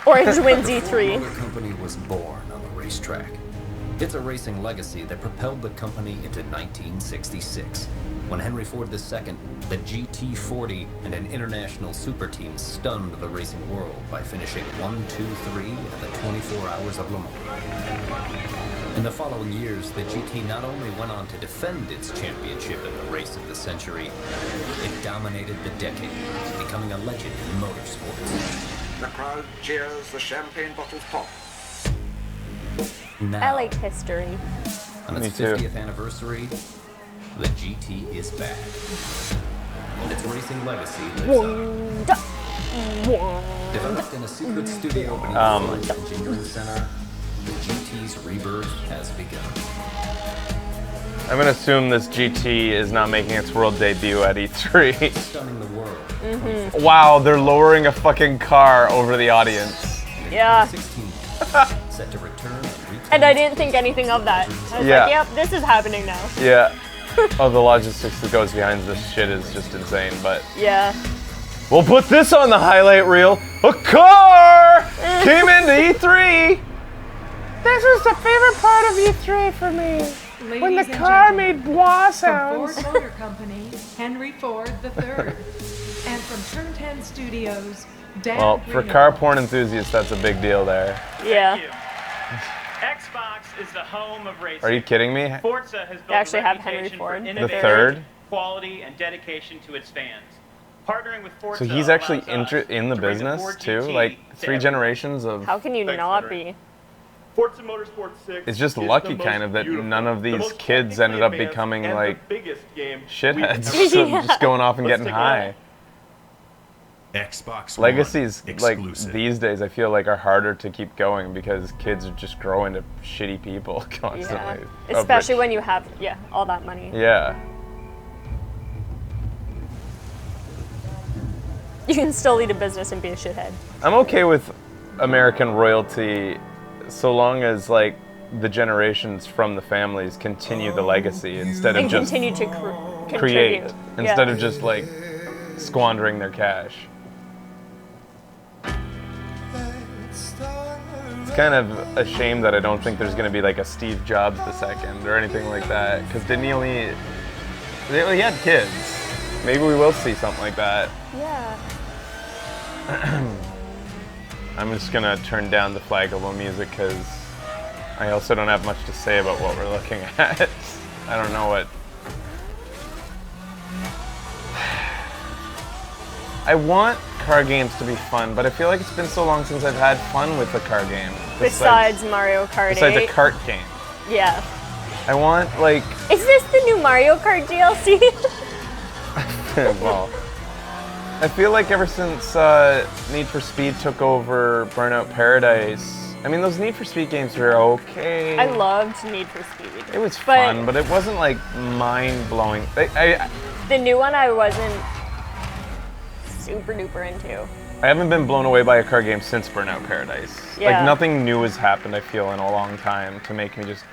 Orange wins E3. The company was born on the racetrack. It's a racing legacy that propelled the company into 1966, when Henry Ford II, the GT40, and an international super team stunned the racing world by finishing 1, 2, 3 in the 24 hours of Le Mans. In the following years, the GT not only went on to defend its championship in the race of the century, it dominated the decade, becoming a legend in motorsports. The crowd cheers, the champagne bottles pop. Now, I like history. on its 50th anniversary, the GT is back. And its racing legacy lives on. Developed in a secret studio beneath the Flight Engineering Center, the GT's rebirth has begun. I'm gonna assume this GT is not making its world debut at E3. Stunning the world. Wow, they're lowering a fucking car over the audience. Yeah. Set to return And I didn't think anything of that. I was Yeah. like, yep, this is happening now. Yeah. Oh, the logistics that goes behind this shit is just insane, but... Yeah. We'll put this on the highlight reel. A car came into E3. This was the favorite part of E3 for me. When the Ladies and car gentlemen, made bois From sounds. Ford Motor Company, Henry Ford III. And from Turn 10 Studios, Dan Well, for Greenaway. car porn enthusiasts, that's a big deal there. Yeah. Xbox is the home of racing. Are you kidding me? Forza has built They actually a have Henry reputation Ford. for The innovation, third? quality, and dedication to its fans. Partnering with Forza So he's actually allows us in the to bring business Ford too? GT Like to 3 everyone. generations of... How can you not be? Forza Motorsport 6 It's just is lucky the kind most of that beautiful, none of the these most kids ended up technically becoming advanced, and like the biggest game shitheads. we've So ever just going off and Let's getting take a high. Xbox Legacies One like exclusive. these days I feel like are harder to keep going because kids are just growing to shitty people constantly. Yeah. Especially when you have, all that money. Yeah. You can still lead a business and be a shithead. I'm okay with American royalty so long as like the generations from the families continue the legacy instead of And just continue to create contribute. instead of just like squandering their cash. It's kind of a shame that I don't think there's going to be like a Steve Jobs II or anything like that because they only had kids. Maybe we will see something like that. Yeah. I'm just gonna turn down the flaggable music because I also don't have much to say about what we're looking at. I don't know what... I want car games to be fun, but I feel like it's been so long since I've had fun with a car game. Besides Mario Kart 8. Besides a kart game. Yeah. I want, like... Is this the new Mario Kart DLC? Well... I feel like ever since Need for Speed took over Burnout Paradise, I mean, those Need for Speed games were okay. I loved Need for Speed. It was fun, but it wasn't like mind-blowing. The new one I wasn't super duper into. I haven't been blown away by a car game since Burnout Paradise. Yeah. Like nothing new has happened, I feel, in a long time to make me just...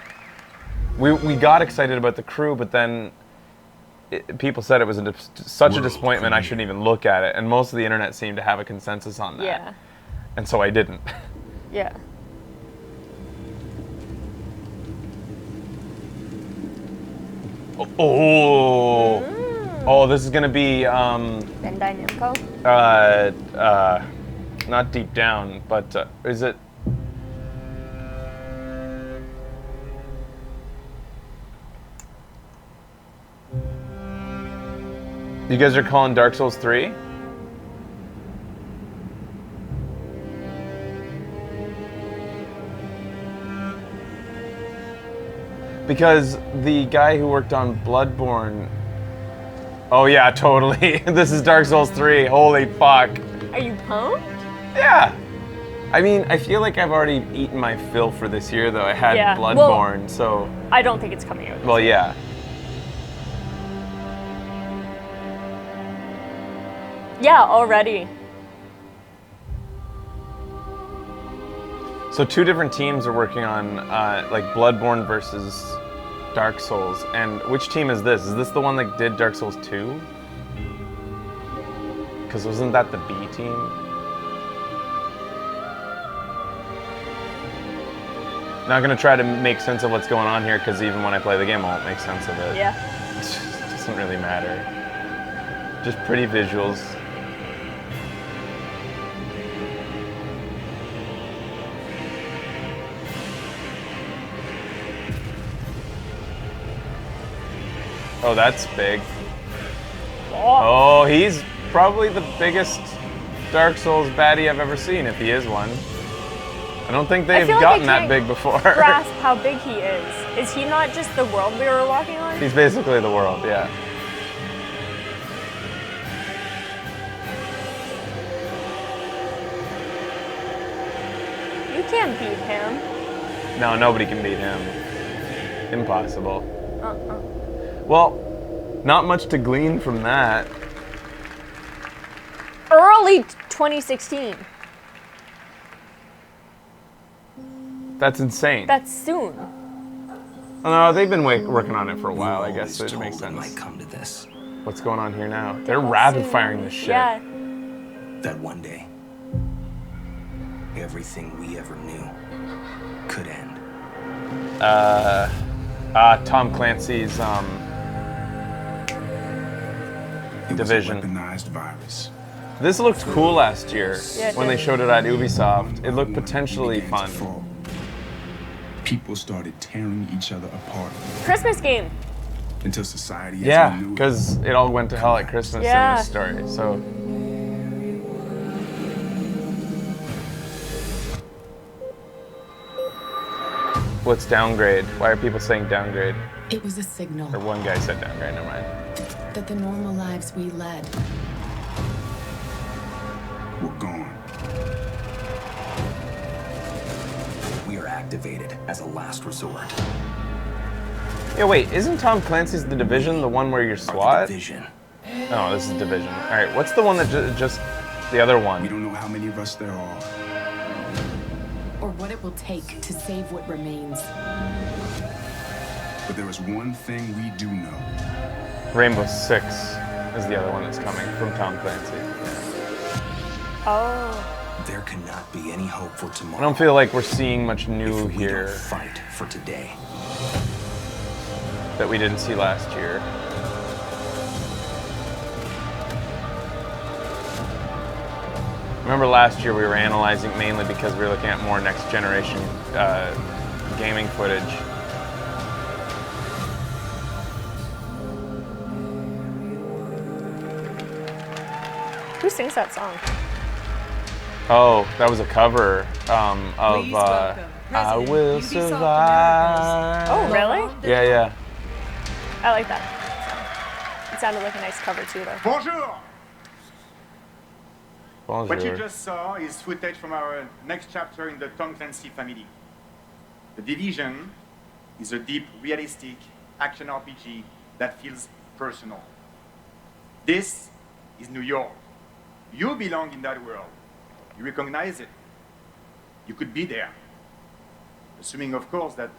We got excited about the crew, but then people said it was such a disappointment I shouldn't even look at it, and most of the internet seemed to have a consensus on that. Yeah. And so I didn't. Yeah. Oh, this is gonna be Bandai Namco? not Deep Down, but is it? You guys are calling Dark Souls 3? Because the guy who worked on Bloodborne... Oh yeah, totally. This is Dark Souls 3. Holy fuck. Are you pumped? Yeah. I mean, I feel like I've already eaten my fill for this year, though. I had Bloodborne, so... I don't think it's coming out. Well, yeah. Yeah, already. So 2 different teams are working on like Bloodborne versus Dark Souls. And which team is this? Is this the one that did Dark Souls 2? Because wasn't that the B team? Not gonna try to make sense of what's going on here, because even when I play the game, I won't make sense of it. Yeah. It doesn't really matter. Just pretty visuals. Oh, that's big. Oh, he's probably the biggest Dark Souls baddie I've ever seen, if he is one. I don't think they've gotten that big before. Grasp how big he is. Is he not just the world we were walking on? He's basically the world, yeah. You can't beat him. No, nobody can beat him. Impossible. Well, not much to glean from that. Early 2016. That's insane. That's soon. Oh, no, they've been working on it for a while, I guess, so it makes sense. Might come to this. What's going on here now? They're rapid firing this shit. Yeah. That one day, everything we ever knew could end. Tom Clancy's Division. Weaponized virus. This looked cool last year Yeah, when they showed it at Ubisoft. It looked potentially fun. People started tearing each other apart Christmas game. until society as Yeah, we knew it because it all went to hell at Christmas in this story. So what's downgrade? Why are people saying downgrade? It was a signal Or one guy said downgrade, never mind. that the normal lives we led were gone. We are activated as a last resort. Yeah, wait, isn't Tom Clancy's The Division the one where you're SWAT? Division. Oh, this is Division. All right, what's the one that just the other one? We don't know how many of us there are. or what it will take to save what remains. But there is one thing we do know. Rainbow Six is the other one that's coming from Tom Clancy. Oh. There cannot be any hope for tomorrow. I don't feel like we're seeing much new if we here don't fight for today. that we didn't see last year. Remember last year we were analyzing mainly because we were looking at more next generation gaming footage. Who sings that song? Oh, that was a cover of I Will Survive. Oh, really? Yeah, yeah. I like that. It sounded like a nice cover too, though. Bonjour. Bonjour. What you just saw is footage from our next chapter in the Tom Clancy family. The Division is a deep, realistic action RPG that feels personal. This is New York. You belong in that world. You recognize it. You could be there. Assuming, of course, that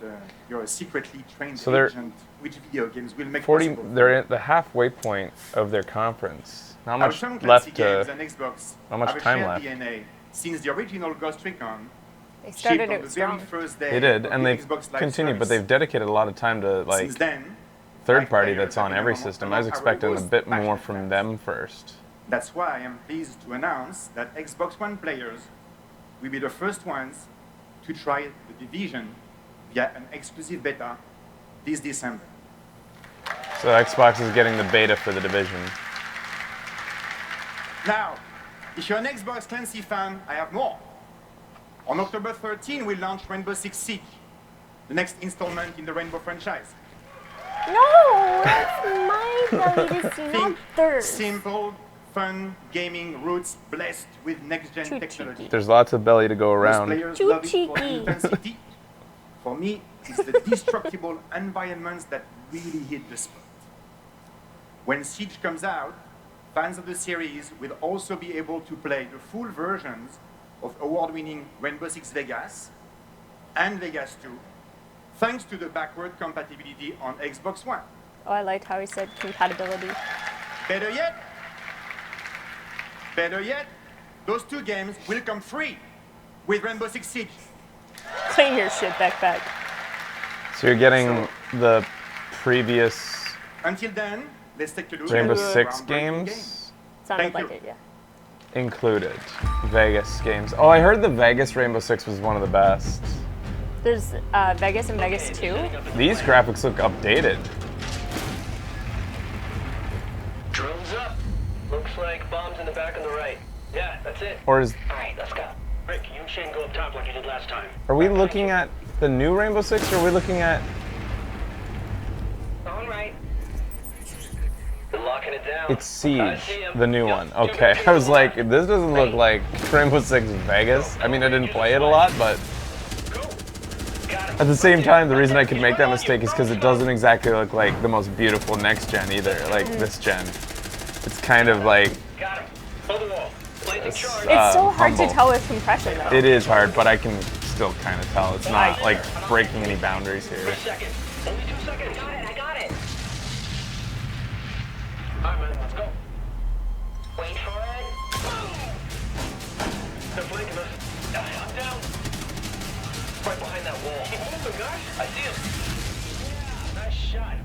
you're a secretly trained agent, which video games will make possible. They're at the halfway point of their conference. Not Our much Tom Clancy left games to. and Xbox Not much have a time shared left. DNA since the original Ghost Recon. They started shipped on it the strong. very first day They did, of and the they've Xbox Live continued, but service. they've dedicated a lot of time to like Since then, third party players that's on have every become system. among I was our expecting a most bit more passionate from fans. them first. That's why I'm pleased to announce that Xbox One players will be the first ones to try the Division via an exclusive beta this December. So Xbox is getting the beta for the Division. Now, if you're an Xbox Clancy fan, I have more. On October 13, we launch Rainbow Six Siege, the next installment in the Rainbow franchise. No, that's my delicacy, not Think theirs. simple, fun gaming roots blessed with next-gen Too technology. There's lots of belly to go Most around. players Too love it for cheeky. intensity. For me, it's the destructible environments that really hit the spot. When Siege comes out, fans of the series will also be able to play the full versions of award-winning Rainbow Six Vegas and Vegas 2, thanks to the backward compatibility on Xbox One. Oh, I liked how he said compatibility. Better yet, those two games will come free with Rainbow Six Siege. Clean your shit back. So you're getting the previous Until then, let's take a look Rainbow at the Six groundbreaking games game. Sounded Thank like you. it, yeah. included. Vegas games. Oh, I heard the Vegas Rainbow Six was one of the best. There's Vegas and Vegas 2. These graphics look updated. Drones up. Looks like bombs in the back on the right. Yeah, that's it. Or is Alright, let's go. Rick, you and Shane go up top like you did last time. are we looking at the new Rainbow Six or are we looking at Alright. You're locking it down. it's Siege, the new one. Okay. I was like, this doesn't look like Rainbow Six Vegas. I mean I didn't play it a lot, but at the same time, the reason I could make that mistake is because it doesn't exactly look like the most beautiful next gen either, like this gen. It's kind of like It's so hard to humble. tell with compression though. It is hard, but I can still kind of tell. It's not like breaking any boundaries here. Only 2 seconds. I got it. Alright, man, let's go. Wait for it. They're flanking us. I'm down. Right behind that wall. Keep moving, guys. I see him. Yeah, nice shot.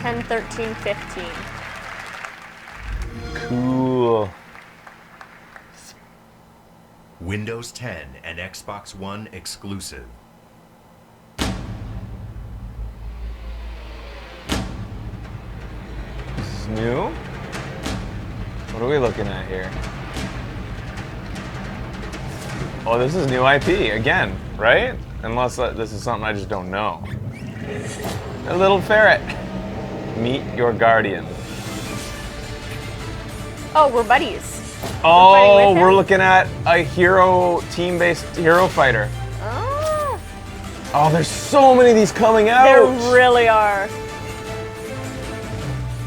Ten, 13, 15. Cool. Windows 10 and Xbox One exclusive. This is new? What are we looking at here? Oh, this is new IP again, right? Unless this is something I just don't know. A little ferret. Meet your guardian. Oh, we're buddies. Oh, we're looking at a hero, team-based hero fighter. Oh, Oh, there's so many of these coming out. there really are.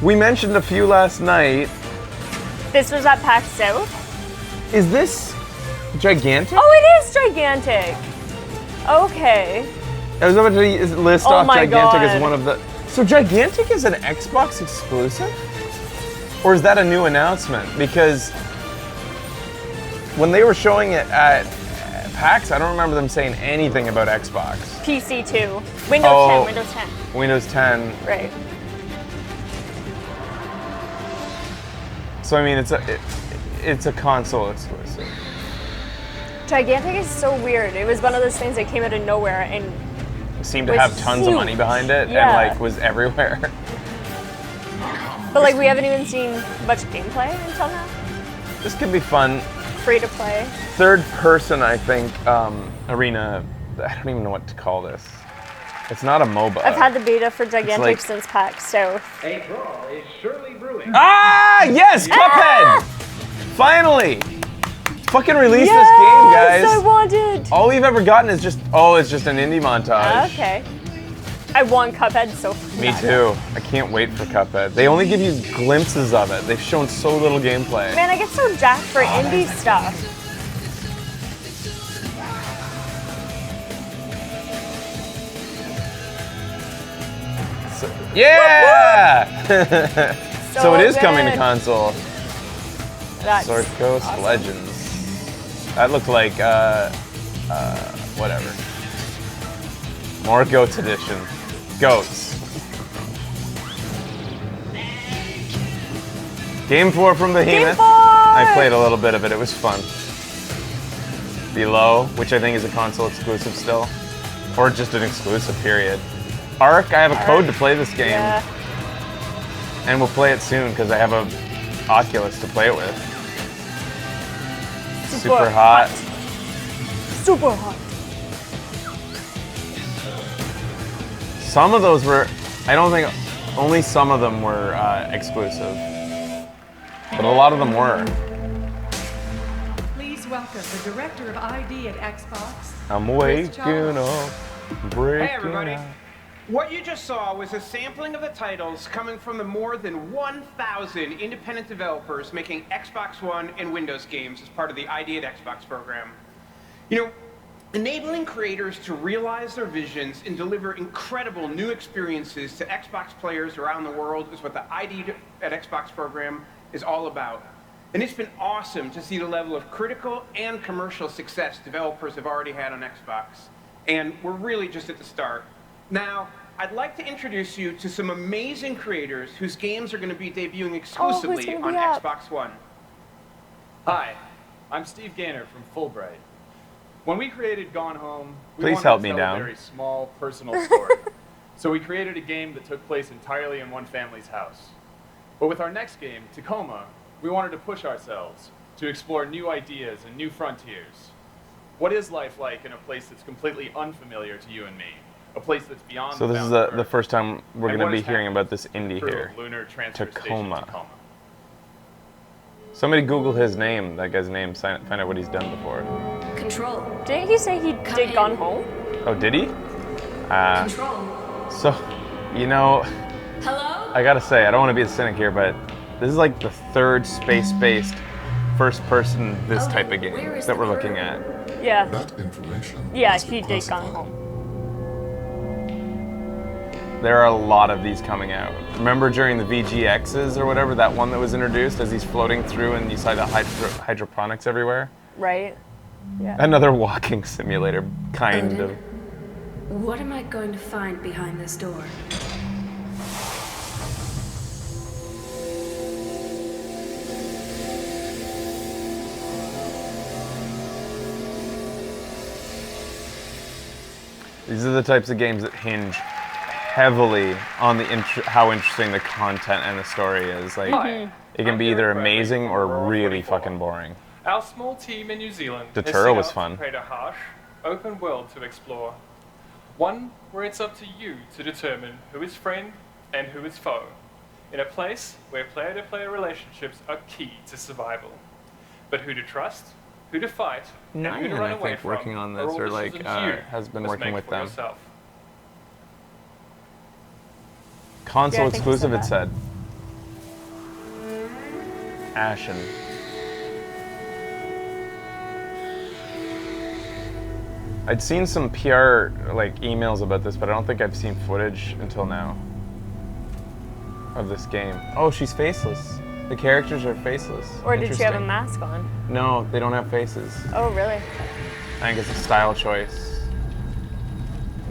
We mentioned a few last night. This was at PAX South. Is this gigantic? Oh, it is gigantic. Okay. I was about to list Oh off my Gigantic as God. one of the... So Gigantic is an Xbox exclusive? Or is that a new announcement? Because when they were showing it at PAX, I don't remember them saying anything about Xbox. PC 2. Windows 10, Windows 10. Windows 10. Right. So I mean, it's a console exclusive. Gigantic is so weird. It was one of those things that came out of nowhere and Seemed to was have tons of money huge. behind it Yeah. and like was everywhere. But like we haven't even seen much gameplay until now. This could be fun. Free to play. Third person, I think, arena. I don't even know what to call this. It's not a MOBA. I've had the beta for Gigantic like- since PAX, so. A brawl is surely brewing. Ah, yes, Cuphead! Finally! Fucking release Yes, this game, guys. I want it. All we've ever gotten is just, oh, it's just an indie montage. Okay. I want Cuphead so Me bad. too. I can't wait for Cuphead. They only give you glimpses of it. They've shown so little gameplay. Man, I get so jacked for indie stuff. Yeah! so So it is coming to good. console. That's Sword Coast awesome. Legends. That looked like, whatever. More Goats edition. Goats. Game 4 from Behemoth. I played a little bit of it. It was fun. Below, which I think is a console exclusive still. Or just an exclusive, period. Ark, I have a code to play this game. Yeah. And we'll play it soon because I have a Oculus to play it with. Super hot. Super hot. Some of those were, I don't think, only some of them were exclusive. But a lot of them were. Please welcome the director of ID at Xbox. I'm waking up, breaking Hey everybody. out. What you just saw was a sampling of the titles coming from the more than 1,000 independent developers making Xbox One and Windows games as part of the ID at Xbox program. You know, enabling creators to realize their visions and deliver incredible new experiences to Xbox players around the world is what the ID at Xbox program is all about. And it's been awesome to see the level of critical and commercial success developers have already had on Xbox. And we're really just at the start. Now, I'd like to introduce you to some amazing creators whose games are going to be debuting exclusively gonna on be up? Xbox One. Hi, I'm Steve Gaynor from Fulbright. When we created Gone Home, we Please wanted help to me tell down. a very small, personal story. So we created a game that took place entirely in one family's house. But with our next game, Tacoma, we wanted to push ourselves to explore new ideas and new frontiers. What is life like in a place that's completely unfamiliar to you and me? A place that's beyond So this is bounds of the Earth? first time we're And going to what be has hearing happened about this to the indie crew here. of Lunar Transfer Station Tacoma. Tacoma. Somebody Google his name, that guy's name, find out what he's done before. Control. Didn't he say he did Gone Home? Oh, did he? Control. So, you know, Hello? I gotta say, I don't want to be a cynic here, but this is like the third space-based first-person this type of game that we're looking at. Yeah. That information. Yeah, he did Gone Home. There are a lot of these coming out. Remember during the VGXs or whatever, that one that was introduced as he's floating through and you saw the hydroponics everywhere? Right? Yeah. Another walking simulator, kind Odin? of. What am I going to find behind this door? These are the types of games that hinge heavily on the how interesting the content and the story is. Like, Mhm. it can be either amazing or really fucking boring. Our small team in New Zealand has Datura set was out fun. to create a harsh, open world to explore. One where it's up to you to determine who is friend and who is foe. In a place where player-to-player relationships are key to survival. But who to trust, who to fight, and who to Nyan, run I away think, from working on are this, all or like decisions you has been must working make with for them. yourself. Console Yeah, I think he exclusive, said it said. Ashen. I'd seen some PR like emails about this, but I don't think I've seen footage until now of this game. Oh, she's faceless. The characters are faceless. Or did she have a Interesting. mask on? No, they don't have faces. Oh, really? I think it's a style choice.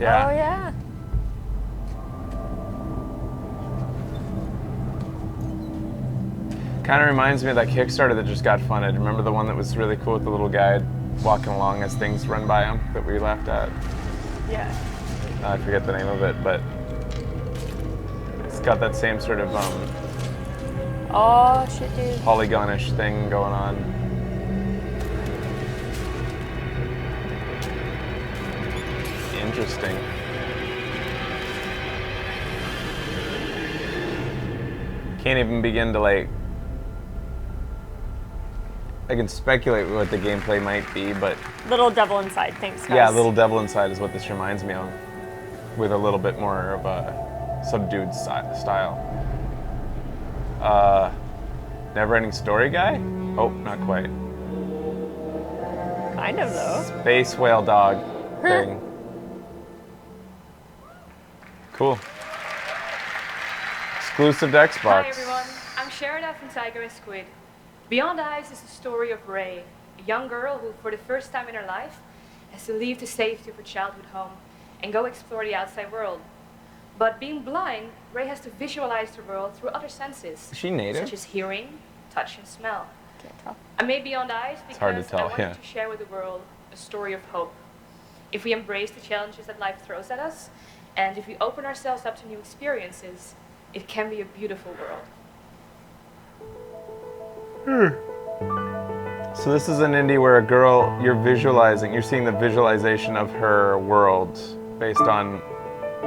Yeah. Oh, yeah. Kind of reminds me of that Kickstarter that just got funded. Remember the one that was really cool with the little guy walking along as things run by him that we laughed at? Yeah. I forget the name of it, but it's got that same sort of Oh, shit, dude. polygonish thing going on. Interesting. Can't even begin to like. I can speculate what the gameplay might be, but Little devil inside. Thanks, guys. yeah, Little Devil Inside is what this reminds me of, with a little bit more of a subdued style. Never-ending story guy? Oh, not quite. Kind of though. Space whale dog thing. Cool. Exclusive to Xbox. Hi everyone, I'm Sherida from Tiger Squid. Beyond Eyes is the story of Ray, a young girl who, for the first time in her life, has to leave the safety of her childhood home and go explore the outside world. But being blind, Ray has to visualize the world through other senses. Is she native? Such as hearing, touch, and smell. I made Beyond Eyes because hard to tell, I wanted yeah. to share with the world a story of hope. If we embrace the challenges that life throws at us, and if we open ourselves up to new experiences, it can be a beautiful world. So this is an indie where a girl, you're seeing the visualization of her world based on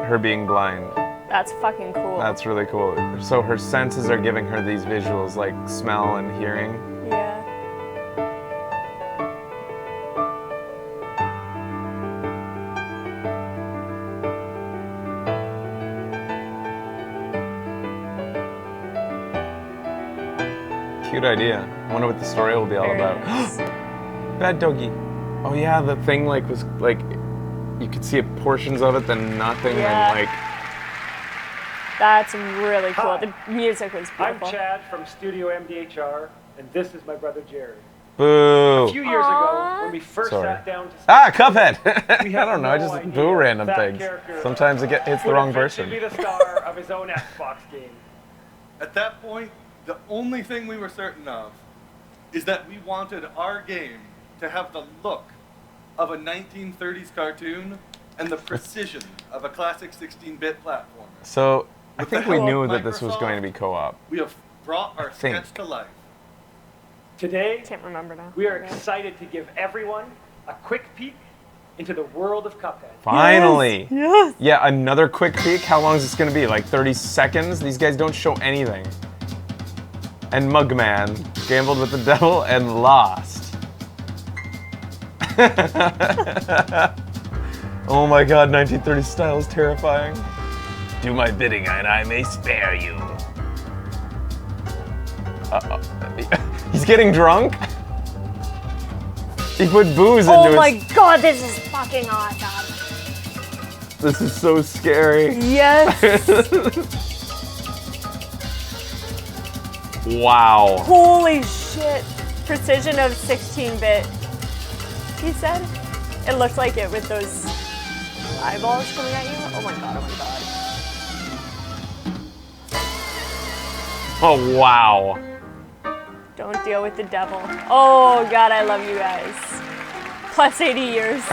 her being blind. That's fucking cool. That's really cool. So her senses are giving her these visuals like smell and hearing. Yeah. Cute idea. I wonder what the story will be all Very about. nice. Bad doggy. Oh yeah, the thing like was like you could see portions of it, then nothing, Yeah. and like That's really cool. Hi. The music was beautiful. I'm Chad from Studio MDHR, and this is my brother Jerry. boo. A few years ago, when we first Sorry. sat down to Cuphead! we I had don't know, I no just idea boo random that things. character Sometimes it hits the would wrong eventually person. be the star of his own Xbox game. At that point, the only thing we were certain of is that we wanted our game to have the look of a 1930s cartoon and the precision of a classic 16-bit platformer. So, I With think the we help knew of that this was Microsoft, going to be co-op. We have brought our think. sketch to life. Today, Can't remember now. we are excited to give everyone a quick peek into the world of Cuphead. Finally! Yes! Yeah, another quick peek? How long is this going to be? Like 30 seconds? These guys don't show anything. And Mugman gambled with the devil and lost. Oh my god, 1930s style is terrifying. Do my bidding and I may spare you. Uh-oh. He's getting drunk? He put booze into Oh his... my god, this is fucking awesome. This is so scary. Yes. Wow. Holy shit. Precision of 16-bit. He said? It looked like it with those eyeballs coming at you. Oh my god, oh my god. Oh, wow. Don't deal with the devil. Oh god, I love you guys. Plus 80 years.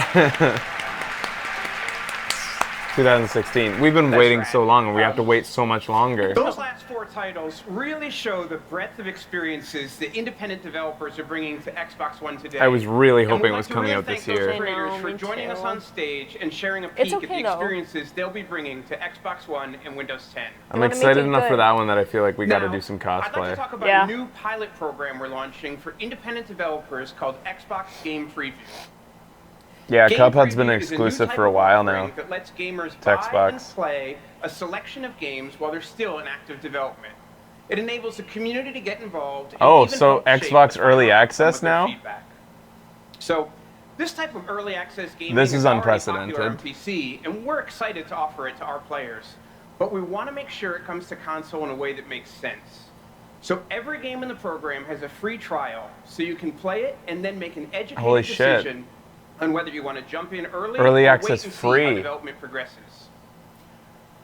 2016. We've been waiting right. so long, and we have to wait so much longer. Those last four titles really show the breadth of experiences that independent developers are bringing to Xbox One today. I was really And hoping we'd it was like to coming really out this thank those year. creators I know, for me joining us too. on stage and sharing a It's peek at okay, the though. experiences they'll be bringing to Xbox One and Windows 10. I'm wanna make excited it enough for good. that one that I feel like we got to Now, do some I'd like to cosplay. talk about Yeah. a new pilot program we're launching for independent developers called Xbox Game Preview. Yeah, Game Cuphead's been Preview an is a new exclusive type for a of while offering now. that lets gamers To buy Xbox. and play a selection of games while they're still in active development. It enables the community to get involved. And Oh, even so help shape Xbox the Early final outcome Access of their now? feedback. So, this type of early access gaming This is already unprecedented. popular on PC, and we're excited to offer it to our players. But we want to make sure it comes to console in a way that makes sense. So every game in the program has a free trial, so you can play it and then make an educated Holy shit. decision on whether you want to jump in early Early or access wait and see free. how development progresses.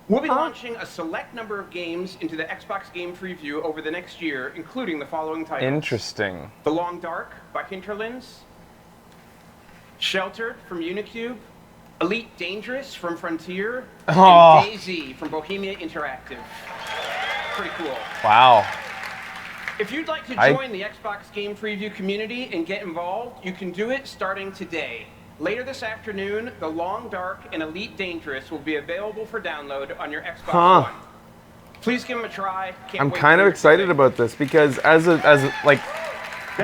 We'll be launching a select number of games into the Xbox Game Preview over the next year, including the following titles. Interesting. The Long Dark by Hinterlands, Sheltered from Unicube, Elite Dangerous from Frontier, Oh. and DayZ from Bohemia Interactive. Pretty cool. Wow. If you'd like to I- join the Xbox Game Preview community and get involved, you can do it starting today. Later this afternoon, The Long Dark and Elite Dangerous will be available for download on your Xbox Huh. One. Please give them a try. Can't I'm wait kind for of your excited about this because as like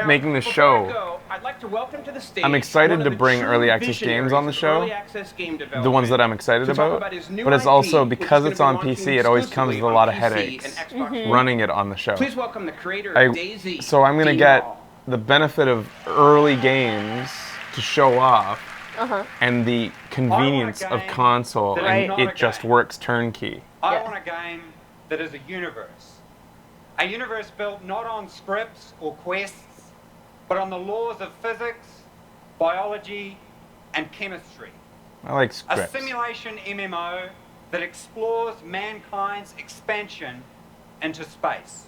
making the Before I show, go, I'd like to welcome to the stage I'm excited one of to the bring true early access games on the visionaries of show. early access game The ones development, that I'm excited to talk about. about his new But it's IP, also which is because gonna it's be on launching PC, it always comes with a exclusively lot of on PC headaches and Xbox One. running it on the show. Please welcome the creator of DayZ. So I'm gonna Dean get Hall. the benefit of early games to show off, and the convenience of game console, that is and not it a just game. works turnkey. I want a game that is a universe. A universe built not on scripts or quests, but on the laws of physics, biology, and chemistry. I like A scripts. simulation MMO that explores mankind's expansion into space.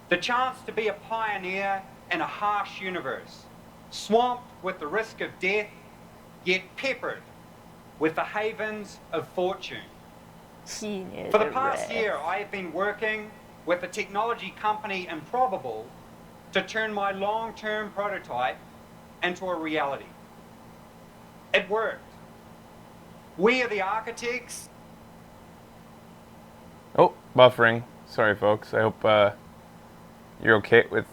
The chance to be a pioneer in a harsh universe, swamped with the risk of death, yet peppered with the havens of fortune. For the past year, I have been working with the technology company Improbable to turn my long-term prototype into a reality. It worked. We are the architects. Oh, buffering. Sorry, folks. I hope you're okay with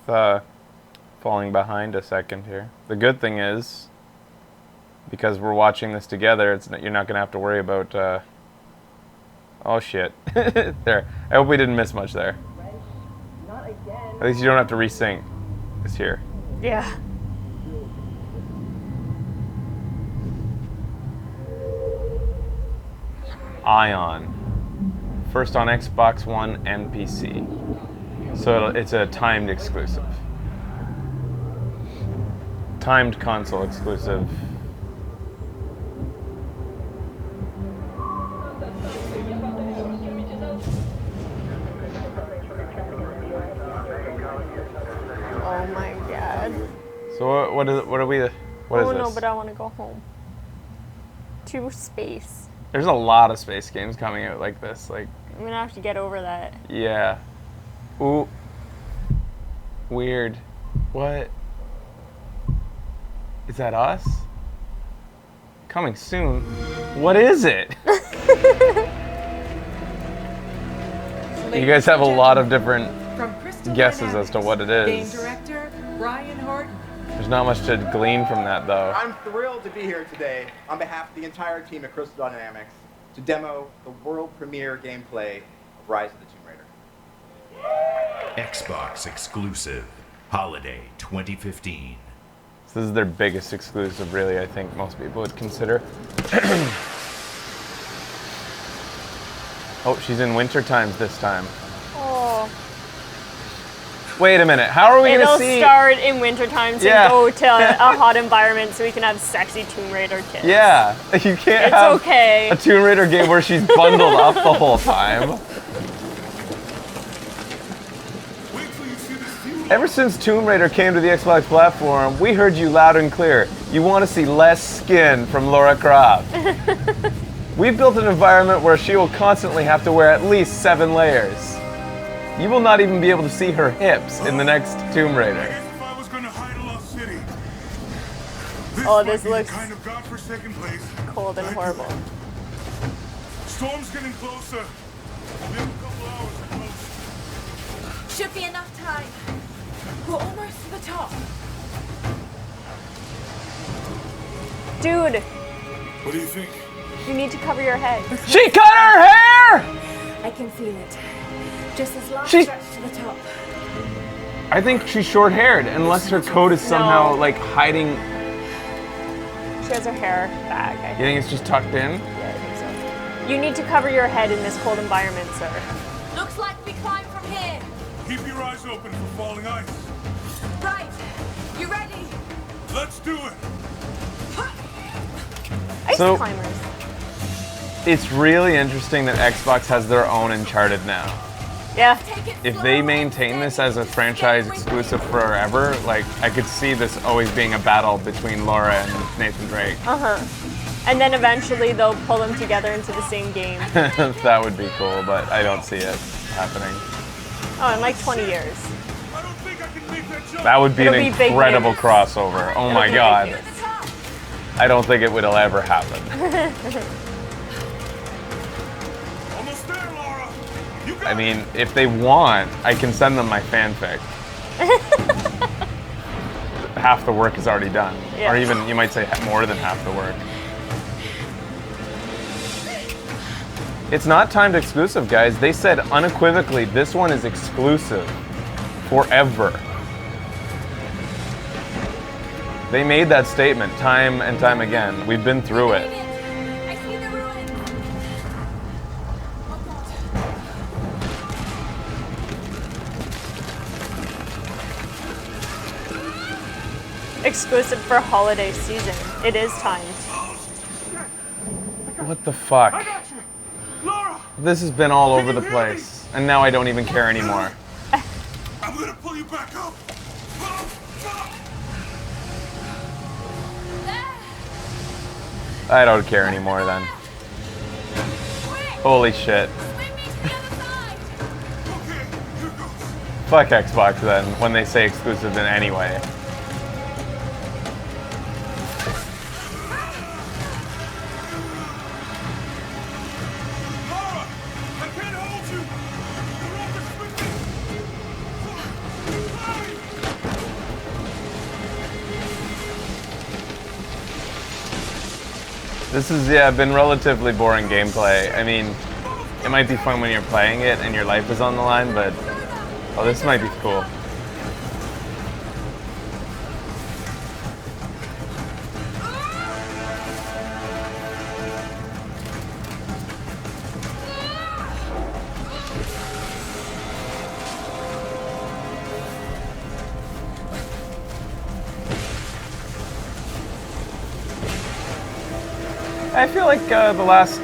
falling behind a second here. The good thing is, because we're watching this together, you're not going to have to worry about... oh, shit. There. I hope we didn't miss much there. At least you don't have to resync this here. Yeah. Ion. First on Xbox One and PC. So it's a timed exclusive. Timed console exclusive. Oh my god. So what is this? No, but I want to go home. To space. There's a lot of space games coming out like this. Like, I'm gonna have to get over that. yeah. Ooh. Weird. What? Is that us? Coming soon. What is it? You guys have a lot of different guesses as to what it Game is. director Brian Horton. There's not much to glean from that, though. I'm thrilled to be here today on behalf of the entire team at Crystal Dynamics to demo the world premiere gameplay of Rise of the Tomb Raider. Xbox exclusive. Holiday 2015. This is their biggest exclusive, really, I think most people would consider. Oh, she's in winter times this time. Oh. Wait a minute, how are we It'll gonna see? start in winter times Yeah. and go to a hot environment so we can have sexy Tomb Raider kids. Yeah, you can't It's have okay. a Tomb Raider game where she's bundled up the whole time. Ever since Tomb Raider came to the Xbox platform, we heard you loud and clear. You want to see less skin from Lara Croft. We've built an environment where she will constantly have to wear at least 7 layers. You will not even be able to see her hips in the next Tomb Raider. Oh, this looks kind of godforsaken place. cold and horrible. Storm's getting closer. We have a couple hours at most. Should be enough time. We're almost to the top. Dude, What do you think? you need to cover your head. She cut her hair! I can feel it. Just this last She- stretch to the top. I think she's short-haired, unless her coat is somehow, No. like, hiding... She has her hair back, I You think. think it's just tucked in? Yeah, I think so. You need to cover your head in this cold environment, sir. Looks like we climb from here. Keep your eyes open for falling ice. Right. You ready? Let's do it. Ice So- climbers. It's really interesting that Xbox has their own Uncharted now. Yeah. If they maintain this as a franchise exclusive forever, like, I could see this always being a battle between Laura and Nathan Drake. Uh-huh. And then eventually they'll pull them together into the same game. That would be cool, but I don't see it happening. Oh, in like 20 years. That would be It'll an be big incredible news. crossover. Oh It'll my be big god. news. I don't think it would ever happen. Almost there, Laura. I mean, if they want, I can send them my fanfic. Half the work is already done. Yeah. Or even, you might say more than half the work. It's not timed exclusive, guys. They said unequivocally, this one is exclusive forever. They made that statement time and time again. We've been through it. I see the ruins. Exclusive for holiday season. It is timed. What the fuck? This has been all over the place. And now I don't even care anymore. I'm gonna pull you back up. I don't care anymore then. Holy shit. Fuck Xbox then, when they say exclusive in any way. This has, yeah, been relatively boring gameplay. I mean, it might be fun when you're playing it and your life is on the line, but oh, this might be cool. I feel like the last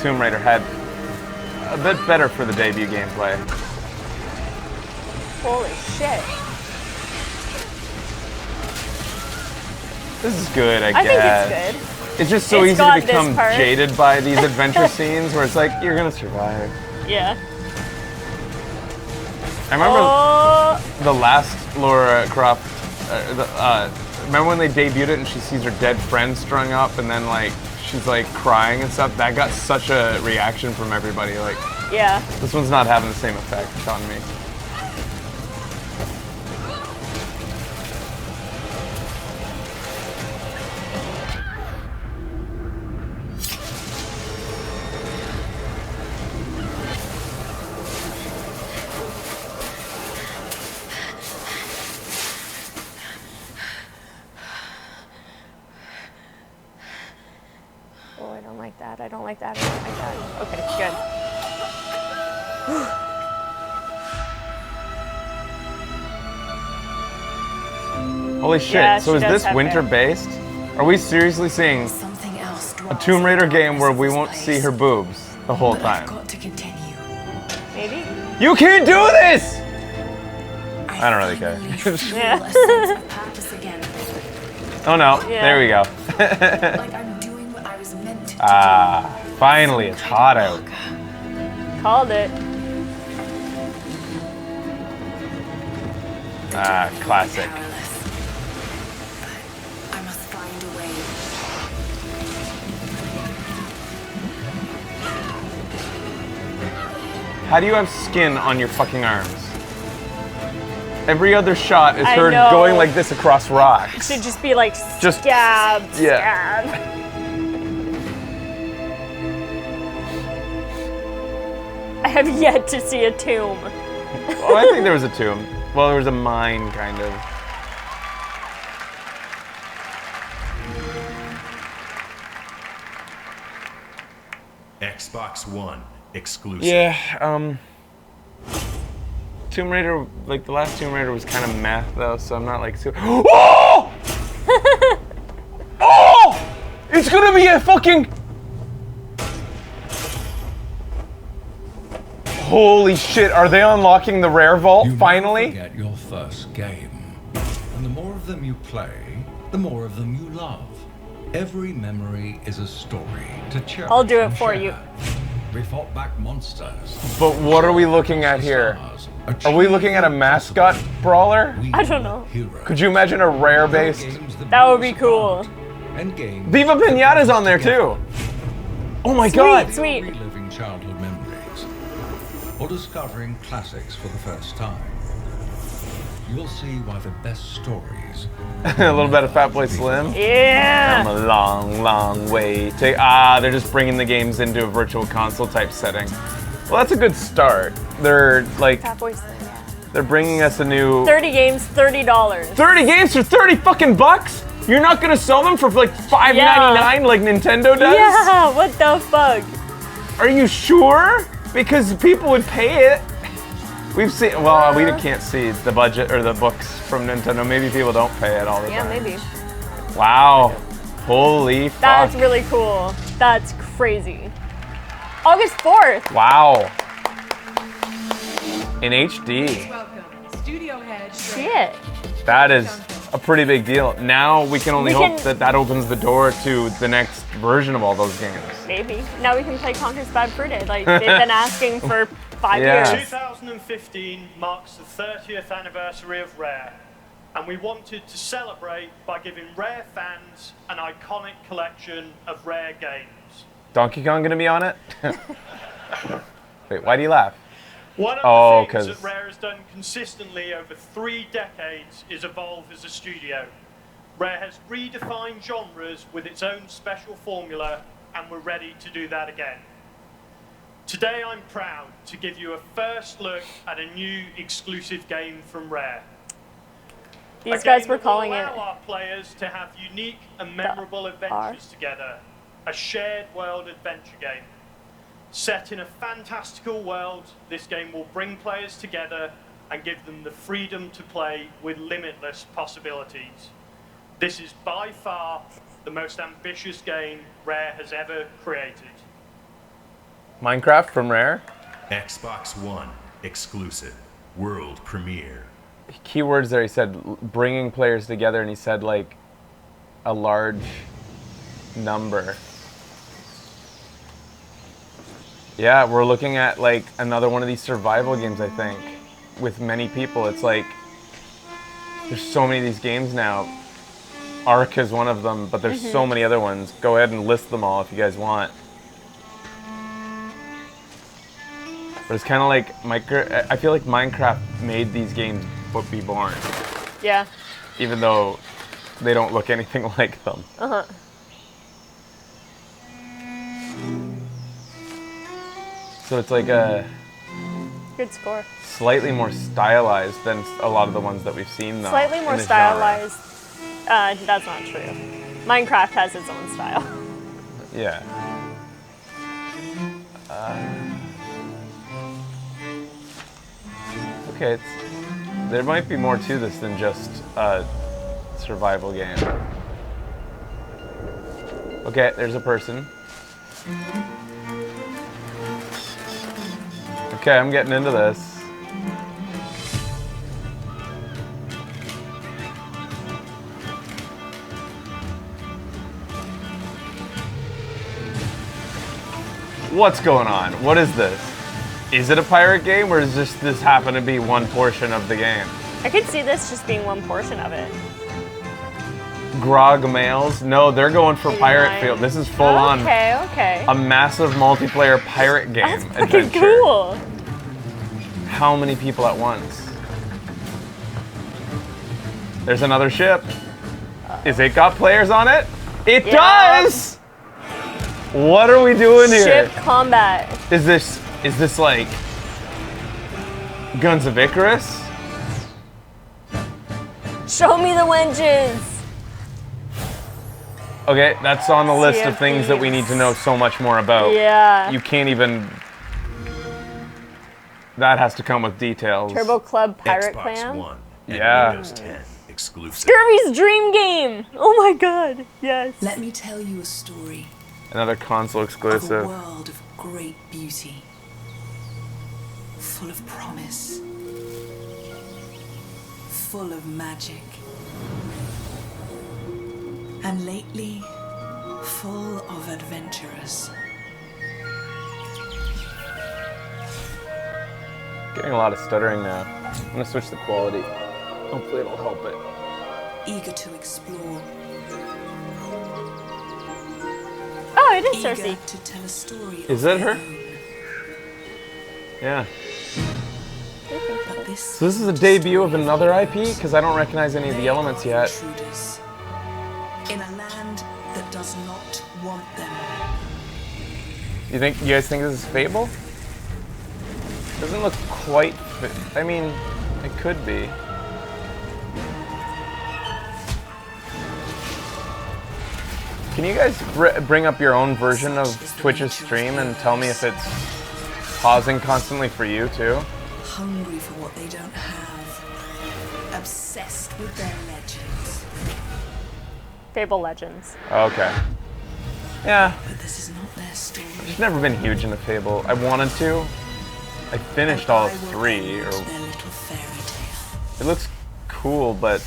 Tomb Raider had a bit better for the debut gameplay. Holy shit. This is good, I think guess. it's good. It's just so It's easy got to this become part. jaded by these adventure scenes where it's like, you're gonna survive. Yeah. I remember Oh. the last Lara Croft, remember when they debuted it and she sees her dead friend strung up and then like, she's like crying and stuff? That got such a reaction from everybody. Like, Yeah. this one's not having the same effect on me. Oh, I don't like that. I don't like that. I don't like that. Okay, good. Holy shit, Yeah, so she is does this have winter hair. based? Are we seriously seeing a Tomb Raider game where we won't see her boobs the whole time? Maybe? You can't do this! I don't really care. Yeah. Oh no, Yeah. there we go. Ah, finally, it's hot out. Called it. Ah, classic. I must find a way. How do you have skin on your fucking arms? Every other shot is I her know. going like this across rocks. Should just be like Just- scab, yeah. scab. I have yet to see a tomb. Oh, I think there was a tomb. Well, there was a mine, kind of. Xbox One exclusive. Yeah, Tomb Raider, like the last Tomb Raider was kind of meh though, so I'm not like super. Oh! Oh! It's gonna be a fucking. Holy shit, are they unlocking the rare vault finally? Get your first game. And the more of them you play, the more of them you love. Every memory is a story to cherish. I'll do it and for share. you. We fought back monsters. But what are we looking at here? Are we looking at a mascot brawler? I don't know. Could you imagine a rare based? That would be cool. And games Viva Pinata's on there too. Oh my god. Sweet. reliving childhood memories. or discovering classics for the first time. You'll see why the best stories. A little bit of Fatboy Slim. Yeah. Come a long, long way. They're just bringing the games into a virtual console type setting. Well, that's a good start. They're like, Fatboy Slim, yeah. They're bringing us a new 30 games, $30. 30 games for 30 fucking bucks? You're not gonna sell them for like $5.99 like Nintendo does? Yeah, what the fuck? Are you sure? Because people would pay it. We've seen, well, we can't see the budget or the books from Nintendo. Maybe people don't pay it all the time. Yeah, maybe. Wow. Holy fuck. That's really cool. That's crazy. August 4th. Wow. In HD. Welcome, Studio Head. Shit. That is a pretty big deal. Now we can only hope that that opens the door to the next version of all those games. Maybe. Now we can play Conker's Bad Fur Day. Like, they've been asking for 5 years. 2015 marks the 30th anniversary of Rare, and we wanted to celebrate by giving Rare fans an iconic collection of Rare games. Donkey Kong gonna be on it? Wait, why do you laugh? One of the things that Rare has done consistently over 3 decades is evolve as a studio. Rare has redefined genres with its own special formula, and we're ready to do that again. Today I'm proud to give you a first look at a new exclusive game from Rare. These guys were calling it. Allow our players to have unique and memorable adventures together. A shared world adventure game. Set in a fantastical world, this game will bring players together and give them the freedom to play with limitless possibilities. This is by far the most ambitious game Rare has ever created. Minecraft from Rare? Xbox One exclusive world premiere. Keywords there, he said bringing players together, and he said like a large number. Yeah, we're looking at like another one of these survival games, I think, with many people. It's like there's so many of these games now. Ark is one of them, but there's so many other ones. Go ahead and list them all if you guys want. But it's kind of like I feel like Minecraft made these games be born. Yeah. Even though they don't look anything like them. Uh-huh. So it's like a good score. Slightly more stylized than a lot of the ones that we've seen though. Slightly more stylized. That's not true. Minecraft has its own style. Yeah. Okay, there might be more to this than just a survival game. Okay, there's a person. Okay, I'm getting into this. What's going on? What is this? Is it a pirate game, or is this happen to be one portion of the game? I could see this just being one portion of it. Grog Males? No, they're going for Pirate Field. This is full on. Okay. A massive multiplayer pirate game. That's fucking cool. How many people at once? There's another ship. Is it got players on it? It does! What are we doing here? Ship combat. Is this like Guns of Icarus? Show me the wenches. Okay, that's on the list of things that we need to know so much more about. Yeah. You can't even. That has to come with details. Turbo Club Pirate Xbox Clan. One and Yeah. Windows 10 exclusive. Scurvy's dream game. Oh my god. Yes. Let me tell you a story. Another console Of a exclusive. world of great beauty, full of promise, full of magic, and lately, full of adventurers. Getting a lot of stuttering now. I'm gonna switch the quality. Hopefully it'll help it. Eager to explore. Oh, it is Eager Cersei. to tell a story Is of it their her? own. Yeah. So this is a debut of another IP? Because I don't recognize any of the elements yet. Intruders in a land that does not want them. You guys think this is Fable? Doesn't look quite I mean, it could be. Can you guys bring up your own version of Twitch's stream and tell me if it's pausing constantly for you too? Hungry for what they don't have. Obsessed with their legends. Fable Legends. Okay. Yeah. But this is not their story. I've just never been huge into Fable. I wanted to. I finished all of 3. Or... It looks cool, but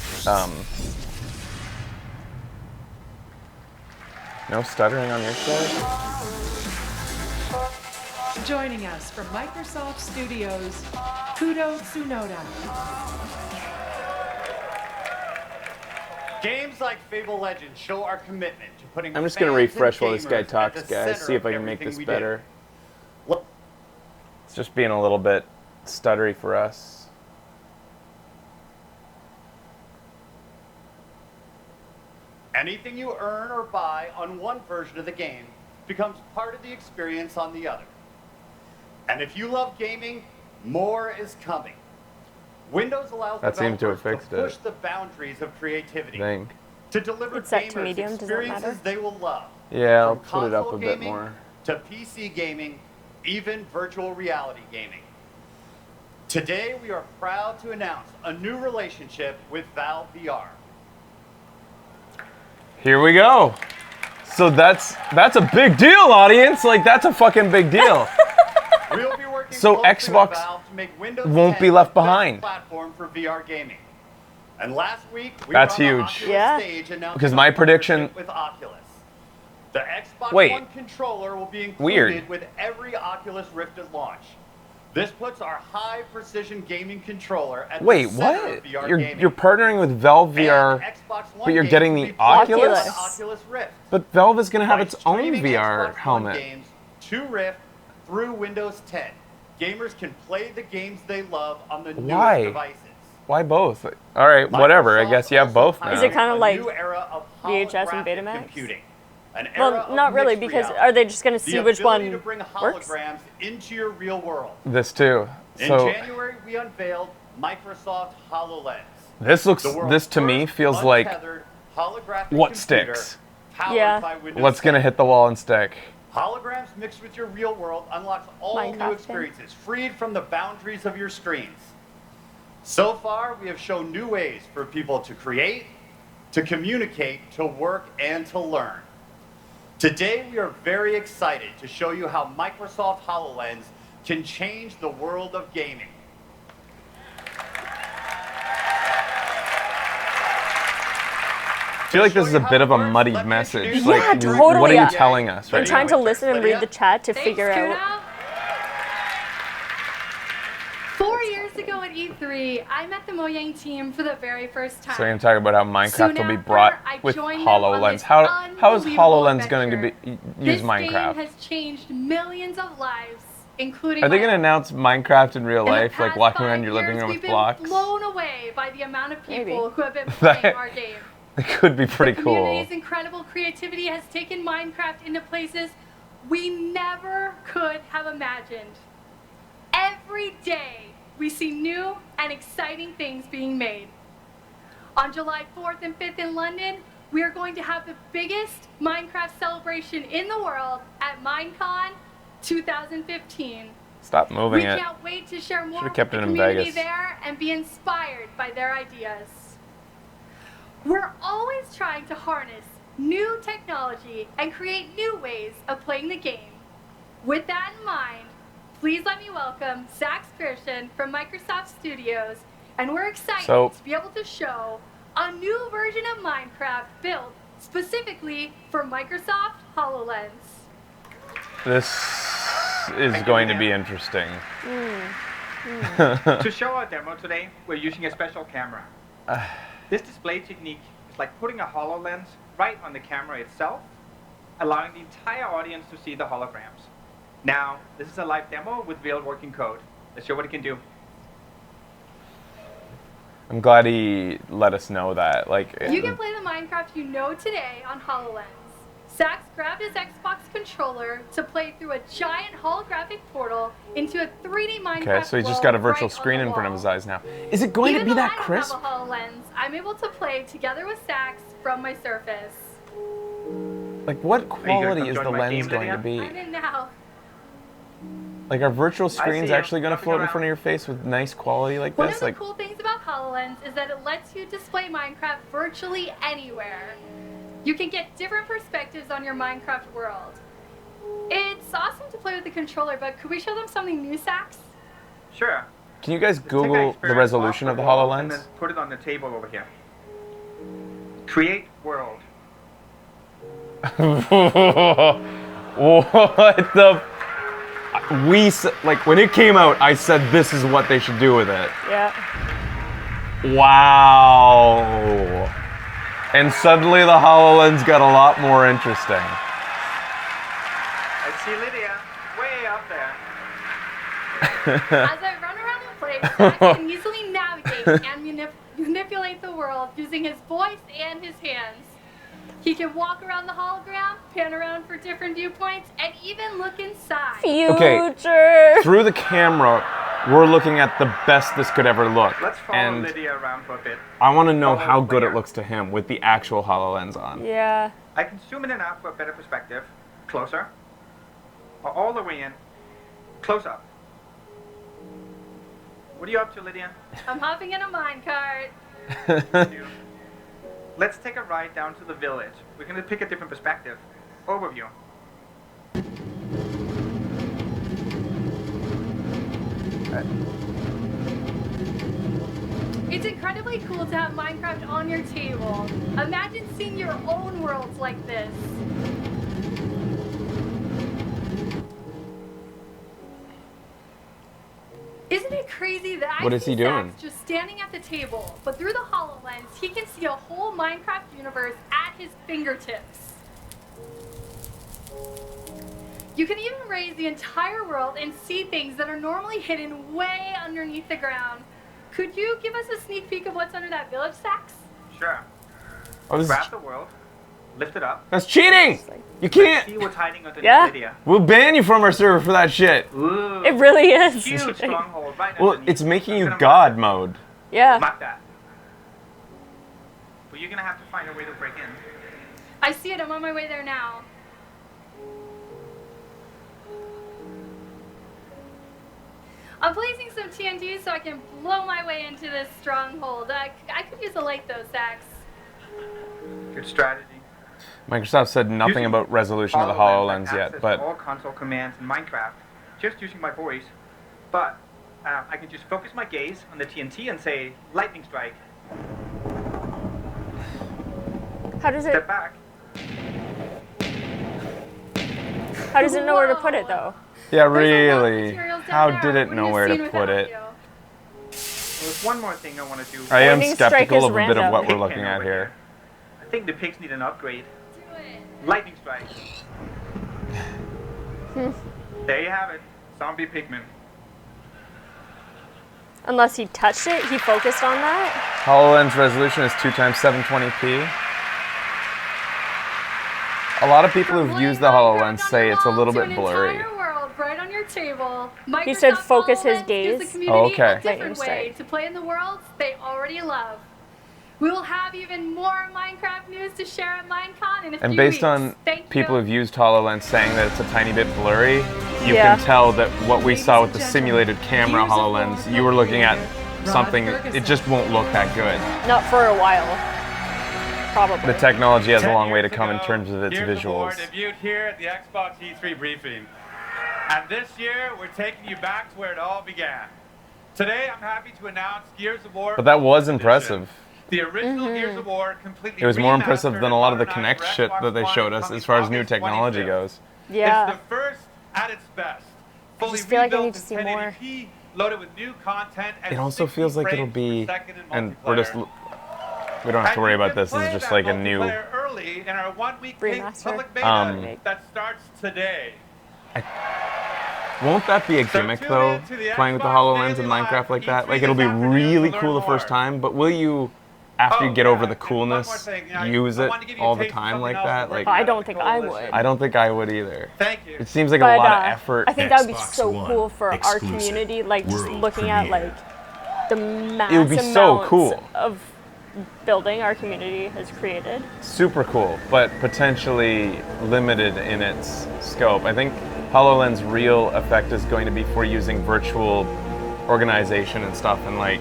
no stuttering on your side? Joining us from Microsoft Studios, Kudo Tsunoda. Games like Fable Legends show our commitment to putting I'm just going to fans and refresh while this guy gamers talks, at the guys. center See if of I can make everything this we better. do. It's just being a little bit stuttery for us. Anything you earn or buy on one version of the game becomes part of the experience on the other. And if you love gaming, more is coming. Windows allows That seemed to have developers fixed to push it. the boundaries of creativity, Think. to deliver It's set to gamers medium, does it experiences matter? they will love. Yeah, I'll From put it up a console bit gaming more. to PC gaming, even virtual reality gaming. Today, we are proud to announce a new relationship with Valve VR. Here we go. So that's a big deal, audience. Like, that's a fucking big deal. We'll be working So closely Xbox with Valve to make Windows won't 10 be left the best behind. platform for VR gaming. And last week, we That's were on the huge. Oculus Yeah. stage announcing Because a my partnership prediction- with Oculus. The Xbox Wait. One controller will be included Weird. with every Oculus Rift at launch. This puts our high-precision gaming controller at Wait, the center what? of VR You're gaming. partnering with Valve VR, And Xbox One but you're games getting will the be ported to Oculus? the Oculus Rift. But Valve is going to have By its own streaming VR Xbox One helmet. games to Rift through Windows 10. Gamers can play the games they love on the newest Why? devices. Why both? All right, whatever. I guess you have both now. Is it kind of A like new era of VHS and holographic Betamax? computing. An Well, era of not really, mixed because reality. are they just going to The see which ability one to bring works? holograms into your real world. This too. In So January, we unveiled Microsoft HoloLens. this looks. The world's This to me first feels like untethered holographic what computer sticks. powered Yeah. by Windows What's going to 10. hit the wall and stick? Holograms mixed with your real world unlocks all new Minecraft experiences, freed from the boundaries of your screens. So far, we have shown new ways for people to create, to communicate, to work, and to learn. Today, we are very excited to show you how Microsoft HoloLens can change the world of gaming. I feel like this is a bit of a muddied message. Yeah, Like, totally. what are you telling us I'm right trying now? to listen and read the chat to figure out. 4 years ago at E3, I met the Mojang team for the very first time. So you're going to talk about how Minecraft will be brought I with joined them on HoloLens. this How is unbelievable HoloLens going to be use This Minecraft? game has changed millions of lives, including Are they my going to announce Minecraft in real In the life, like past walking 5 around your living years, room we've with been blocks? blown away by the amount of people who have been That- playing our game. It could be pretty The cool. community's incredible creativity has taken Minecraft into places we never could have imagined. Every day, we see new and exciting things being made. On July 4th and 5th in London, we are going to have the biggest Minecraft celebration in the world at Minecon 2015. Stop moving We it. can't wait to share more Should've with kept the it in community Vegas. there and be inspired by their ideas. We're always trying to harness new technology and create new ways of playing the game. With that in mind, please let me welcome Zach Pearson from Microsoft Studios, and we're excited to be able to show a new version of Minecraft built specifically for Microsoft HoloLens. This is going to be interesting. To show our demo today, we're using a special camera. This display technique is like putting a HoloLens right on the camera itself, allowing the entire audience to see the holograms. Now, this is a live demo with real working code. Let's show what it can do. I'm glad he let us know that. Like, You can play the Minecraft you know today on HoloLens. Sax grabbed his Xbox controller to play through a giant holographic portal into a 3D Minecraft okay, so he's just got a virtual right screen in front of his eyes now. Is it going Even to be though that I don't crisp? have a HoloLens, I'm able to play together with Sax from my Surface. Like, what quality is the lens going to I'm be? in now. Like, are virtual screens you. actually going to float in front of your face with nice quality like One this? of the Like, cool things about HoloLens is that it lets you display Minecraft virtually anywhere. You can get different perspectives on your Minecraft world. It's awesome to play with the controller, but could we show them something new, Sax? Sure. can you guys Take that Google the experience resolution off of the wall and HoloLens? then put it on the table over here. Create world. What the? Like, when it came out, I said this is what they should do with it. Yeah. Wow. And suddenly the HoloLens got a lot more interesting. I see Lydia way up there. As I run around the place, Sax can easily navigate and manipulate the world using his voice and his hands. He can walk around the hologram, pan around for different viewpoints, and even look inside. Okay, through the camera, we're looking at the best this could ever look. Let's follow And Lydia around for a bit. I want to know Follow how the good it player. looks to him with the actual HoloLens on. Yeah. I can zoom in and out for a better perspective. Closer. Or all the way in. Close up. What are you up to, Lydia? I'm hopping in a minecart. Let's take a ride down to the village. We're going to pick a different perspective. Overview. It's incredibly cool to have Minecraft on your table. Imagine seeing your own worlds like this. Isn't it crazy that I What is see he doing? Sax just standing at the table, but through the HoloLens, he can see a whole Minecraft universe at his fingertips. You can even raise the entire world and see things that are normally hidden way underneath the ground. Could you give us a sneak peek of what's under that village, Sax? Sure. Oh, this is Grab the world. Lift it up. That's cheating! You can't! See what's hiding underneath Yeah. Lydia. We'll ban you from our server for that shit. Ooh. It really is. Huge stronghold right Well, underneath. it's making you I'm gonna God mode. Yeah. Mark that. But you're gonna have to find a way to break in. I see it. I'm on my way there now. I'm placing some TNT so I can blow my way into this stronghold. I could use a light though, Sax. Good strategy. Microsoft said nothing Using about resolution of the HoloLens, HoloLens I yet, access but all console commands in Minecraft just using my voice. But I can just focus my gaze on the TNT and say lightning strike. How does it? Step back. How does it know where to put it though? yeah, really. How did it know where to put it? Well, there's one more thing I want to do. I am Lightning strike skeptical is of a bit of random. what we're Pig looking pen at over here. I think the pigs need an upgrade. Lightning strike. There you have it. Zombie pigman. Unless he touched it, he focused on that. HoloLens resolution is 2x 720p. A lot of people who've used the HoloLens say it's a little bit blurry. World right on your table. He said Microsoft focus his HoloLens gives the gaze. community Oh, okay. a different Lightning way strike. to play in the worlds they already love. We will have even more Minecraft news to share at Minecon in a And few based weeks. on Thank people you. who've used HoloLens saying that it's a tiny bit blurry, you Yeah. can tell that what we saw with the simulated camera HoloLens, you were looking at something, it just won't look that good. Not for a while. Probably. The technology has a 10 long way to years come in ago, terms of its Gears of War visuals. debuted here at the Xbox E3 briefing. And this year, we're taking you back to where it all began. Today, I'm happy to announce Gears of War. But that was Edition. impressive. The original Gears of War completely It was more impressive remastered than a and lot of the modernized Kinect for shit Xbox that they One showed us coming as far as new August technology 25th. goes. Yeah. It's the first at its best. I Fully just feel like I rebuilt need to in see more. 1080p, loaded with new content and It also 60 feels like it'll frames be, per second in and we're just, multiplayer. we don't have to And worry you about can this. This play is just that like a new, multiplayer early in our 1 week Remaster. public beta Um, that starts today. Won't that be a gimmick though? Playing with the HoloLens in Minecraft like that? Like it'll be really cool the first time, but will you, after you get over the coolness, use it all the time like that? Like I don't think I would. I don't think I would either. Thank you. It seems like a lot of effort. I think that would be so cool for our community, like just looking at like the massive It would be so cool. of building our community has created. Super cool, but potentially limited in its scope. I think HoloLens' real effect is going to be for using virtual organization and stuff and like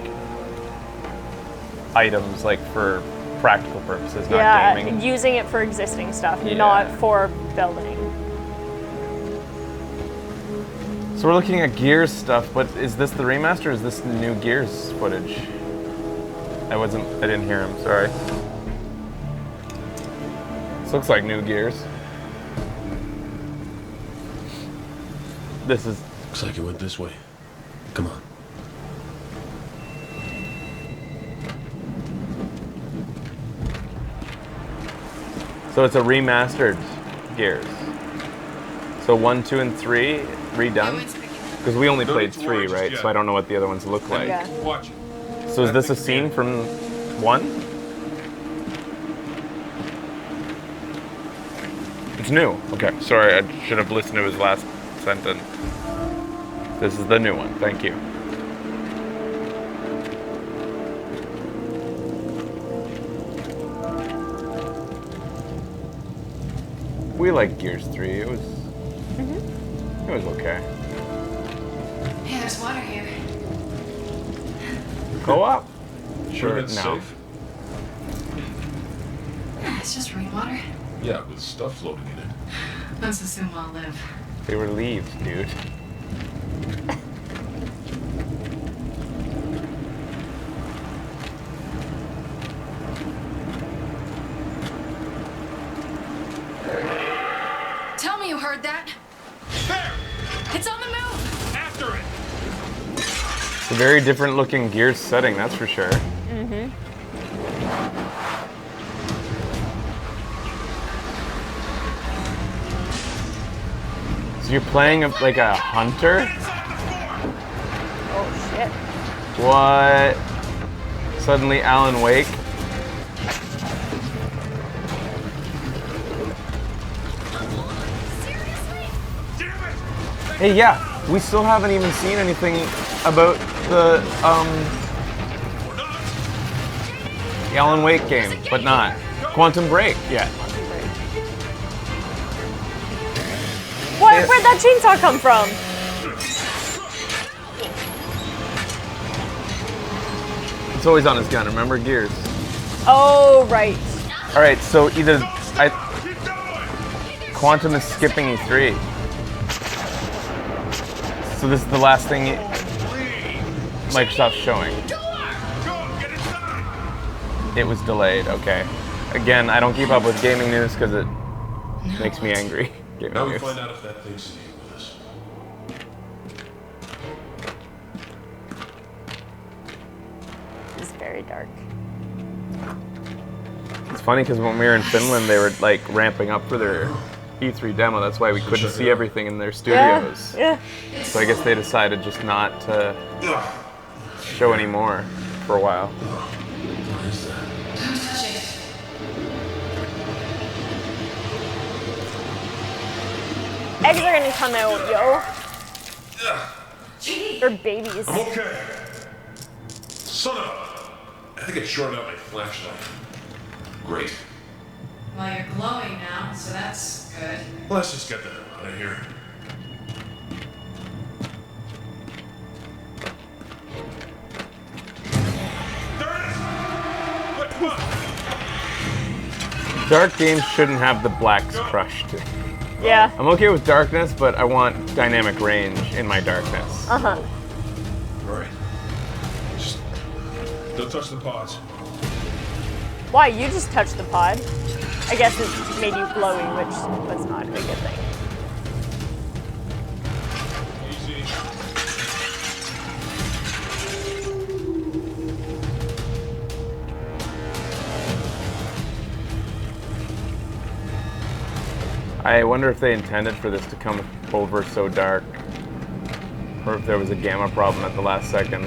items like for practical purposes, not gaming. Using it for existing stuff, Yeah. not for building. So we're looking at Gears stuff, but is this the remaster or is this the new Gears footage? I didn't hear him, sorry. This looks like new Gears. This is... Looks like it went this way. Come on. So it's a remastered Gears. So 1, 2, and 3 redone? Because we only played 3, right? So I don't know what the other ones look like. Yeah. Watch. So is this a scene from 1? It's new. Okay, sorry, I should have listened to his last sentence. This is the new one. Thank you. We liked Gears 3. It was okay. Hey, there's water here. Go up. Sure, Sure, it's no. safe. It's just rainwater. Yeah, with stuff floating in it. Let's assume I'll live. They were leaves, dude. Tell me you heard that. There! It's on the move. After it! It's a very different looking Gears setting, that's for sure. Mm-hmm. So you're playing like a hunter? Oh shit. What? Suddenly Alan Wake? Hey, yeah, we still haven't even seen anything about the Alan Wake game, but not Quantum Break yet. Where'd that chainsaw come from? It's always on his gun, remember Gears? Oh, right. Alright, so either Quantum is skipping E3. So this is the last thing Microsoft's showing. It was delayed, okay. Again, I don't keep up with gaming news because it makes me angry. Gaming Now we news. find out if that thing's in here with us. It's very dark. It's funny because when we were in Finland, they were like ramping up for their E3 demo. That's why we couldn't see everything in their studios. Yeah. So I guess they decided just not to show any more for a while. Eggs are gonna come out, yo. They're babies. I'm okay. Son of a... I think I shorted out my flashlight. Great. Well, you're glowing now, so that's good. Let's just get the hell out of here. Dark games shouldn't have the blacks crushed. Yeah. I'm okay with darkness, but I want dynamic range in my darkness. Uh-huh. All right. Just don't touch the pods. Why? You just touched the pod. I guess it made you glowy, which was not a good thing. Easy. I wonder if they intended for this to come over so dark. or if there was a gamma problem at the last second.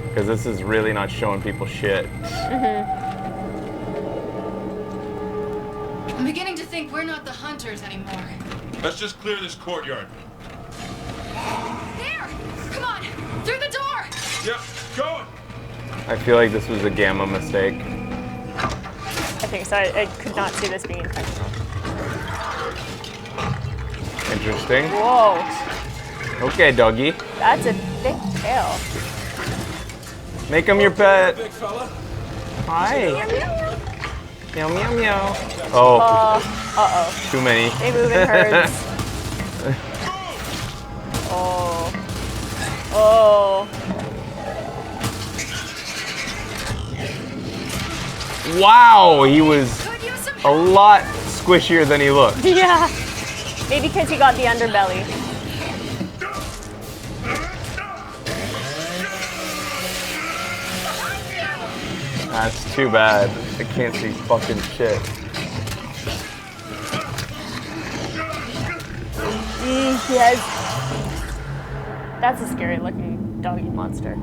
Because this is really not showing people shit. I'm beginning to think we're not the hunters anymore. Let's just clear this courtyard. There! Come on! Through the door! Yep, going! I feel like this was a gamma mistake. I think so. I could not see this being intentional. Interesting. Whoa. Okay, doggy. That's a thick tail. Make him your pet. Big fella. Hi. Meow, meow, meow. Oh. Uh-oh. Too many. They move in herds. Oh. Oh. Wow, he was a lot squishier than he looked. Yeah. Maybe because he got the underbelly. That's too bad. I can't see fucking shit. Yes. That's a scary looking doggy monster.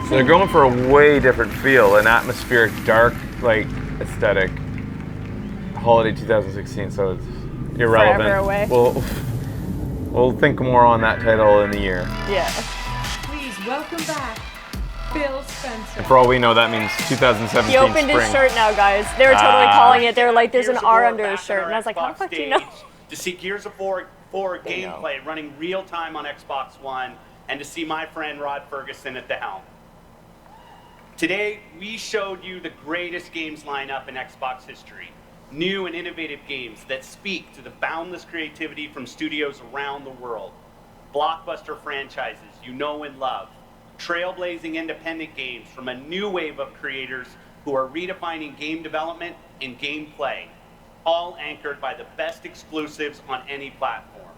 So they're going for a way different feel, an atmospheric, dark, like, aesthetic. Holiday 2016, so it's irrelevant. Forever away. We'll think more on that title in a year. Yeah. Please welcome back, Bill Spencer. And for all we know, that means 2017 He opened spring. his shirt now, guys. They were totally calling it. They were like, there's an R under his shirt. And I was like, how the fuck do you know? To see Gears of War gameplay running real time on Xbox One, and to see my friend Rod Ferguson at the helm. Today, we showed you the greatest games lineup in Xbox history. New and innovative games that speak to the boundless creativity from studios around the world. Blockbuster franchises you know and love. Trailblazing independent games from a new wave of creators who are redefining game development and gameplay. All anchored by the best exclusives on any platform.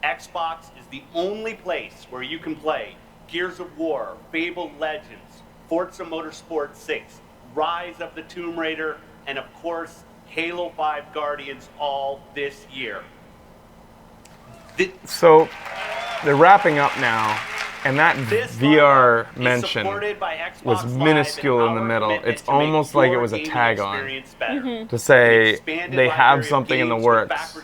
Xbox is the only place where you can play Gears of War, Fabled Legends, Forza Motorsport 6, Rise of the Tomb Raider, and of course, Halo 5 Guardians all this year. So they're wrapping up now, and that VR mention was minuscule in the middle. It's almost like it was a tag on to say they have something in the works,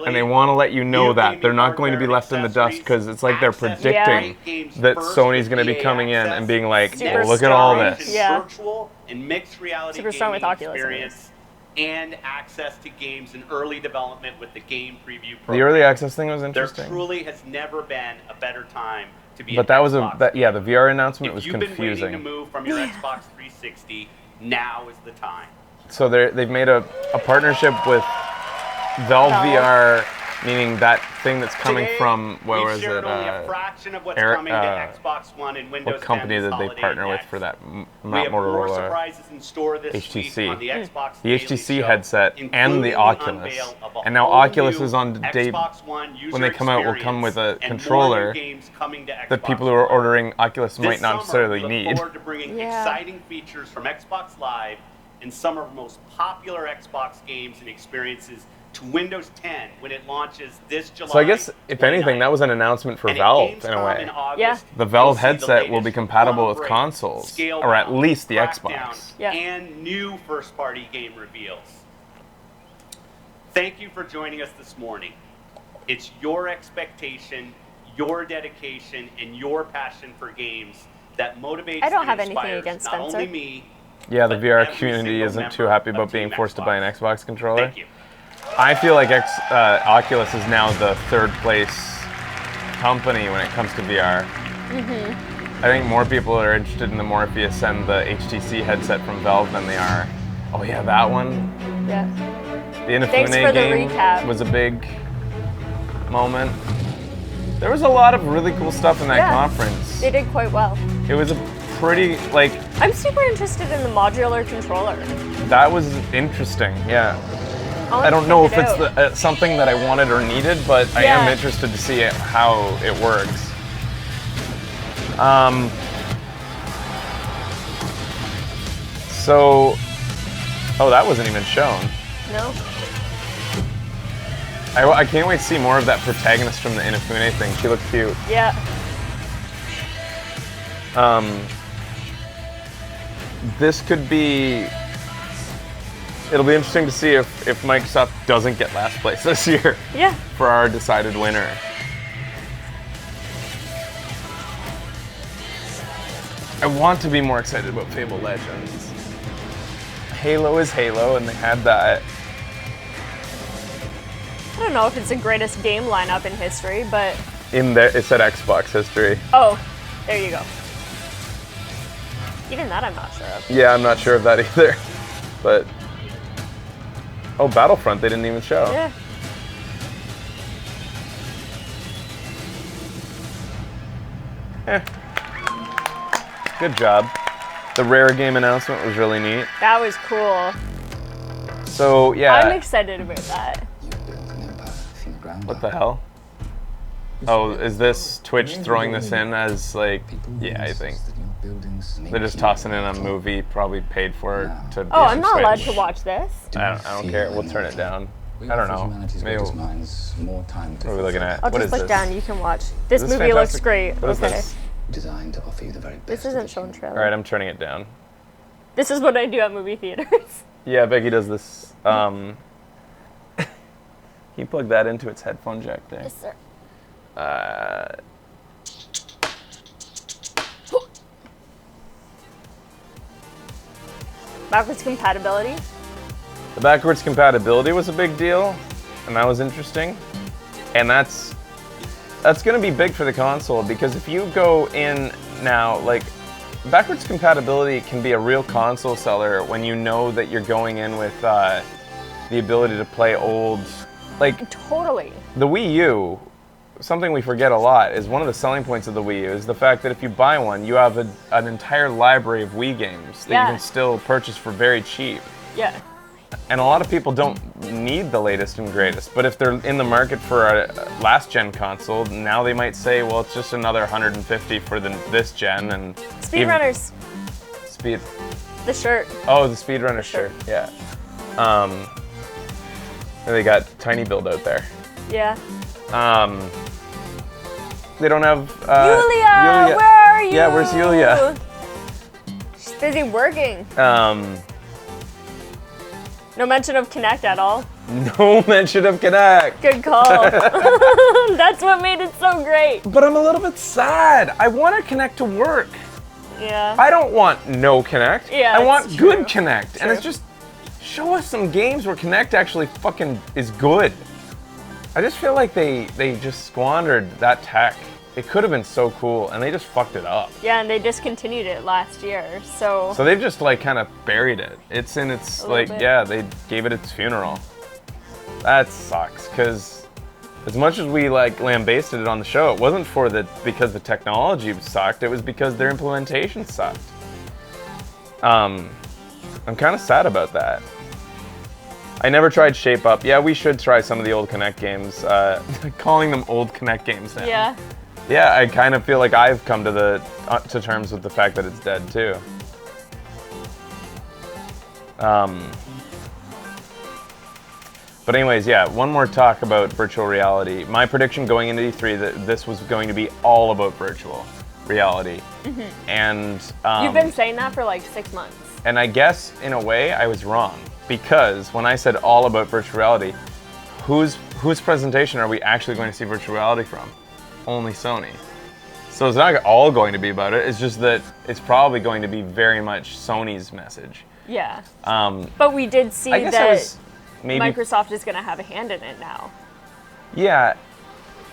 and they want to let you know that they're not going to be left in the dust, because it's like they're predicting that Sony's going to be coming in and being like, oh, look at all this. Yeah. Virtual and mixed reality Super strong with gaming Oculus. experience and access to games in early development with the game preview program. The early access thing was interesting. There truly has never been a better time to be But an that was Xbox yeah, the VR announcement was If you've been waiting to confusing. move from your Xbox 360, now is the time. So they've made a partnership with Valve VR, meaning that thing that's coming from, where was it? Only a fraction of what's Eric- coming to Xbox One and Windows what company 10 did they holiday partner with next. for that? We Not have more Motorola. surprises in store this HTC. week on the Xbox The Daily HTC Show, headset and including the the Oculus. unveil of a And now whole Oculus new is on date. Xbox One user When they come out, will come with a experience and more controller new games coming to that Xbox people who are One. ordering Oculus might This not summer, necessarily we need. look forward to bringing Yeah. exciting features from Xbox Live and some of the most popular Xbox games and experiences to Windows 10 when it launches this July. So I guess, if anything, that was an announcement for And at Valve in a Gamescom way. in August, The Valve you'll see the headset will be latest compatible with Quantum Break, consoles, Scalebound, or at least the Crackdown, Xbox. and new first-party game reveals. Thank you for joining us this morning. It's your expectation, your dedication, and your passion for games that motivates I don't and have anything inspires against not Spencer. only me, Yeah, the but VR every community single isn't member too happy of about being Team forced to buy an Xbox controller. Thank you. I feel like Oculus is now the third place company when it comes to VR. Mm-hmm. I think more people are interested in the Morpheus and the HTC headset from Valve than they are. Oh yeah, that one. Yeah. The Inafune Thanks for the game recap. was a big moment. There was a lot of really cool stuff in that Yeah. conference. They did quite well. It was a pretty, like, I'm super interested in the modular controller. that was interesting, yeah. I'll I don't know if check it's it something that I wanted or needed, but I am Yeah. interested to see how it works. So, oh, that wasn't even shown. No? I can't wait to see more of that protagonist from the Inafune thing. She looks cute. Yeah. This could be... It'll be interesting to see if Microsoft doesn't get last place this year. Yeah. For our decided winner. I want to be more excited about Fable Legends. Halo is Halo, and they had that. I don't know if it's the greatest game lineup in history, but... In there, it said Xbox history. Oh, there you go. Even that I'm not sure of. Yeah, I'm not sure of that either. But... Oh, Battlefront, they didn't even show. Yeah. Good job. The Rare game announcement was really neat. That was cool. So, yeah. I'm excited about that. What the hell? Oh, is this Twitch throwing this in as like, yeah, I think. They're just tossing in a movie, probably paid for to be Oh, on I'm not Twitch. allowed to watch this? I don't care. We'll turn it down. I don't know. Maybe what are we looking at? I'll What just is look this? down, you can watch. This Is this movie looks fantastic? great. What is Okay. this? Designed to offer you the very best. This isn't shown trailer. Alright, I'm turning it down. This is what I do at movie theaters. Yeah, Becky does this. Can you plug that into its headphone jack there? Yes, sir. Backwards compatibility. The backwards compatibility was a big deal, and that was interesting. And that's going to be big for the console, because if you go in now, like, backwards compatibility can be a real console seller when you know that you're going in with the ability to play old, like... Totally. The Wii U, something we forget a lot, is one of the selling points of the Wii U is the fact that if you buy one, you have an entire library of Wii games that you can still purchase for very cheap. Yeah. And a lot of people don't need the latest and greatest, but if they're in the market for a last-gen console, now they might say, well, it's just another 150 for this gen, and... Speedrunners. Speed... The shirt. Oh, the Speedrunner shirt, yeah. They got Tiny Build out there. Yeah. They don't have... Yulia! Where are you? Yeah, where's Yulia? She's busy working. No mention of Kinect at all. No mention of Kinect. Good call. That's what made it so great. But I'm a little bit sad. I want Kinect to work. Yeah. I don't want no Kinect. Yeah, I want it's good true. Kinect. And it's just, show us some games where Kinect actually fucking is good. I just feel like they just squandered that tech. It could have been so cool, and they just fucked it up. Yeah, and they discontinued it last year, so... So they've just, like, kind of buried it. It's in its, like, bit. yeah, they gave it its funeral. That sucks, because as much as we, like, lambasted it on the show, it wasn't because the technology sucked, it was because their implementation sucked. I'm kind of sad about that. I never tried Shape Up. Yeah, we should try some of the old Kinect games. Calling them old Kinect games now. Yeah. Yeah, I kind of feel like I've come to terms with the fact that it's dead too. But anyways, yeah, one more talk about virtual reality. My prediction going into E3 that this was going to be all about virtual reality. Mm-hmm. And You've been saying that for like 6 months. and I guess in a way I was wrong, because when I said all about virtual reality, whose presentation are we actually going to see virtual reality from? Only Sony. So it's not all going to be about it, it's just that it's probably going to be very much Sony's message. Yeah. Um, But we did see I guess I that was maybe- Microsoft is going to have a hand in it now. Yeah,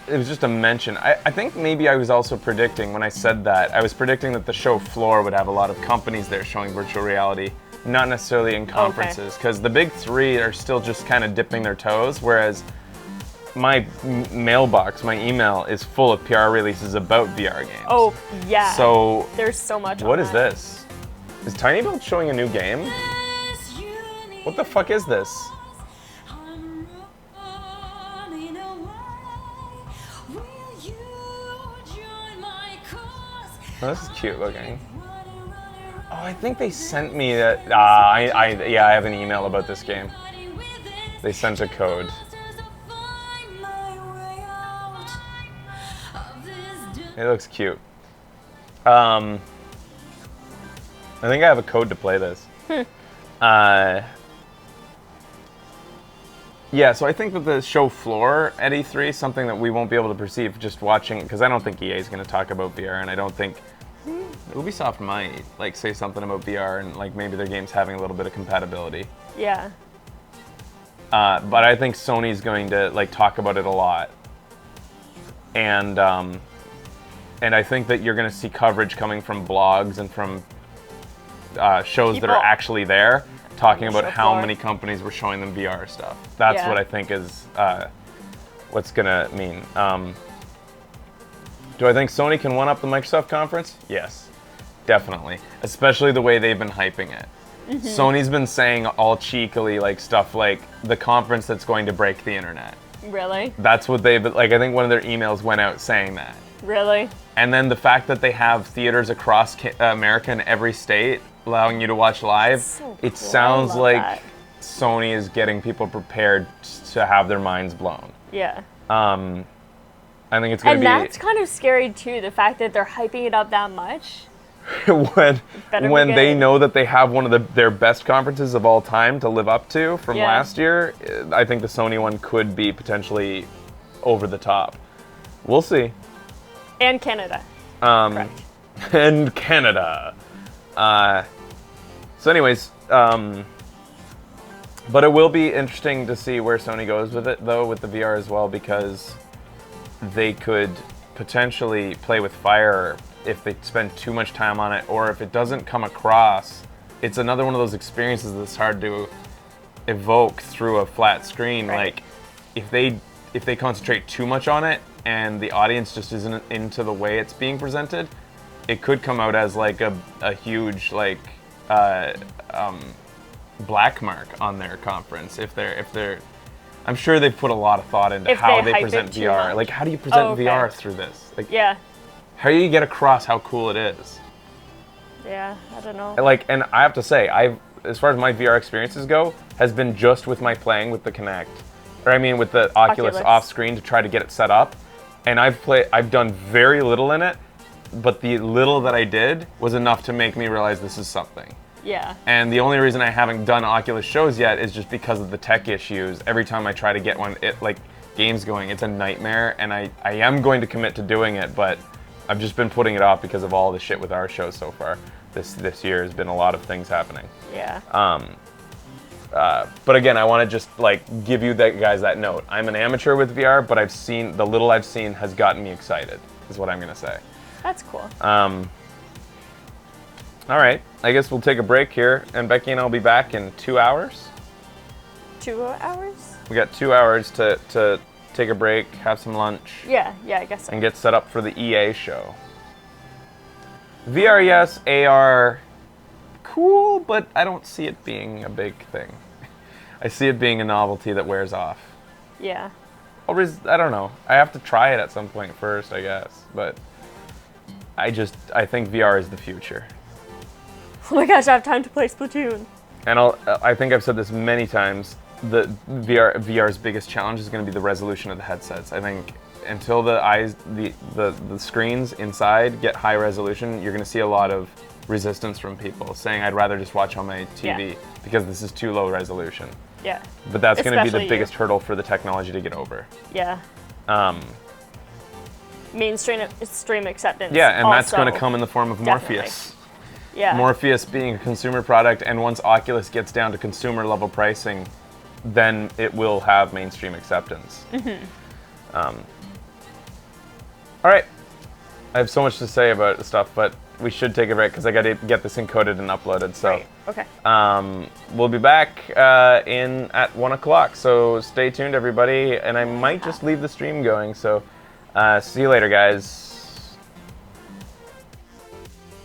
it was just a mention. I think maybe I was also predicting, when I said that, I was predicting that the show floor would have a lot of companies there showing virtual reality, not necessarily in conferences, because the big three are still just kind of dipping their toes, whereas my mailbox, my email, is full of PR releases about VR games. Oh, yeah. So, there's so much what on is that. this? Is Tiny Build showing a new game? What the fuck is this? Oh, this is cute looking. Oh, I think they sent me that. Yeah, I have an email about this game. They sent a code. It looks cute. I think I have a code to play this. Yeah, so I think that the show floor at E3 is something that we won't be able to perceive just watching, because I don't think EA is going to talk about VR, and I don't think Ubisoft might like say something about VR and like maybe their game's having a little bit of compatibility. Yeah. But I think Sony's going to like talk about it a lot, and I think that you're going to see coverage coming from blogs and from shows that are actually there, talking about how many companies were showing them VR stuff. That's what I think is what's gonna mean. Do I think Sony can one-up the Microsoft conference? Yes, definitely. Especially the way they've been hyping it. Sony's been saying all cheekily like stuff like the conference that's going to break the internet. Really? That's what they've like. I think one of their emails went out saying that. Really? And then the fact that they have theaters across America in every state allowing you to watch live, so it cool. sounds I love like that. Sony is getting people prepared to have their minds blown. Yeah. I think it's going to be... And that's kind of scary too, the fact that they're hyping it up that much. when they know that they have one of their best conferences of all time to live up to from last year, I think the Sony one could be potentially over the top. We'll see. And Canada. Correct. And Canada. So anyways, but it will be interesting to see where Sony goes with it, though, with the VR as well, because they could potentially play with fire if they spend too much time on it, or if it doesn't come across. It's another one of those experiences that's hard to evoke through a flat screen. Right. Like, if they concentrate too much on it and the audience just isn't into the way it's being presented, it could come out as like a huge like black mark on their conference if they're I'm sure they've put a lot of thought into how they present VR. Like, how do you present VR through this? Like, how do you get across how cool it is? Yeah, I don't know. Like, and I have to say, as far as my VR experiences go, has been just with my playing with the Kinect, or I mean with the Oculus off screen to try to get it set up. And I've done very little in it, but the little that I did was enough to make me realize this is something. Yeah. And the only reason I haven't done Oculus shows yet is just because of the tech issues. Every time I try to get games going, it's a nightmare, and I am going to commit to doing it, but I've just been putting it off because of all the shit with our shows so far. This year has been a lot of things happening. Yeah. But again, I want to just give you guys that note. I'm an amateur with VR, but the little I've seen has gotten me excited, is what I'm gonna say. That's cool. All right, I guess we'll take a break here, and Becky and I'll be back in 2 hours. 2 hours? We got 2 hours to take a break, have some lunch. Yeah, I guess so. And get set up for the EA show. VR, yes. AR, cool, but I don't see it being a big thing. I see it being a novelty that wears off. Yeah. I don't know. I have to try it at some point first, I guess. But I think VR is the future. Oh my gosh, I have time to play Splatoon. And I think I've said this many times. The VR's biggest challenge is going to be the resolution of the headsets. I think until the screens inside get high resolution, you're going to see a lot of resistance from people saying, I'd rather just watch on my TV because this is too low resolution. Yeah. But that's going to be the biggest hurdle for the technology to get over. Yeah. Mainstream acceptance. Yeah, and that's going to come in the form of Morpheus. Yeah. Morpheus being a consumer product, and once Oculus gets down to consumer level pricing, then it will have mainstream acceptance. All right. I have so much to say about the stuff, but we should take a break because I got to get this encoded and uploaded. So, okay. We'll be back at 1 o'clock. So stay tuned, everybody. And I might just leave the stream going. So see you later, guys.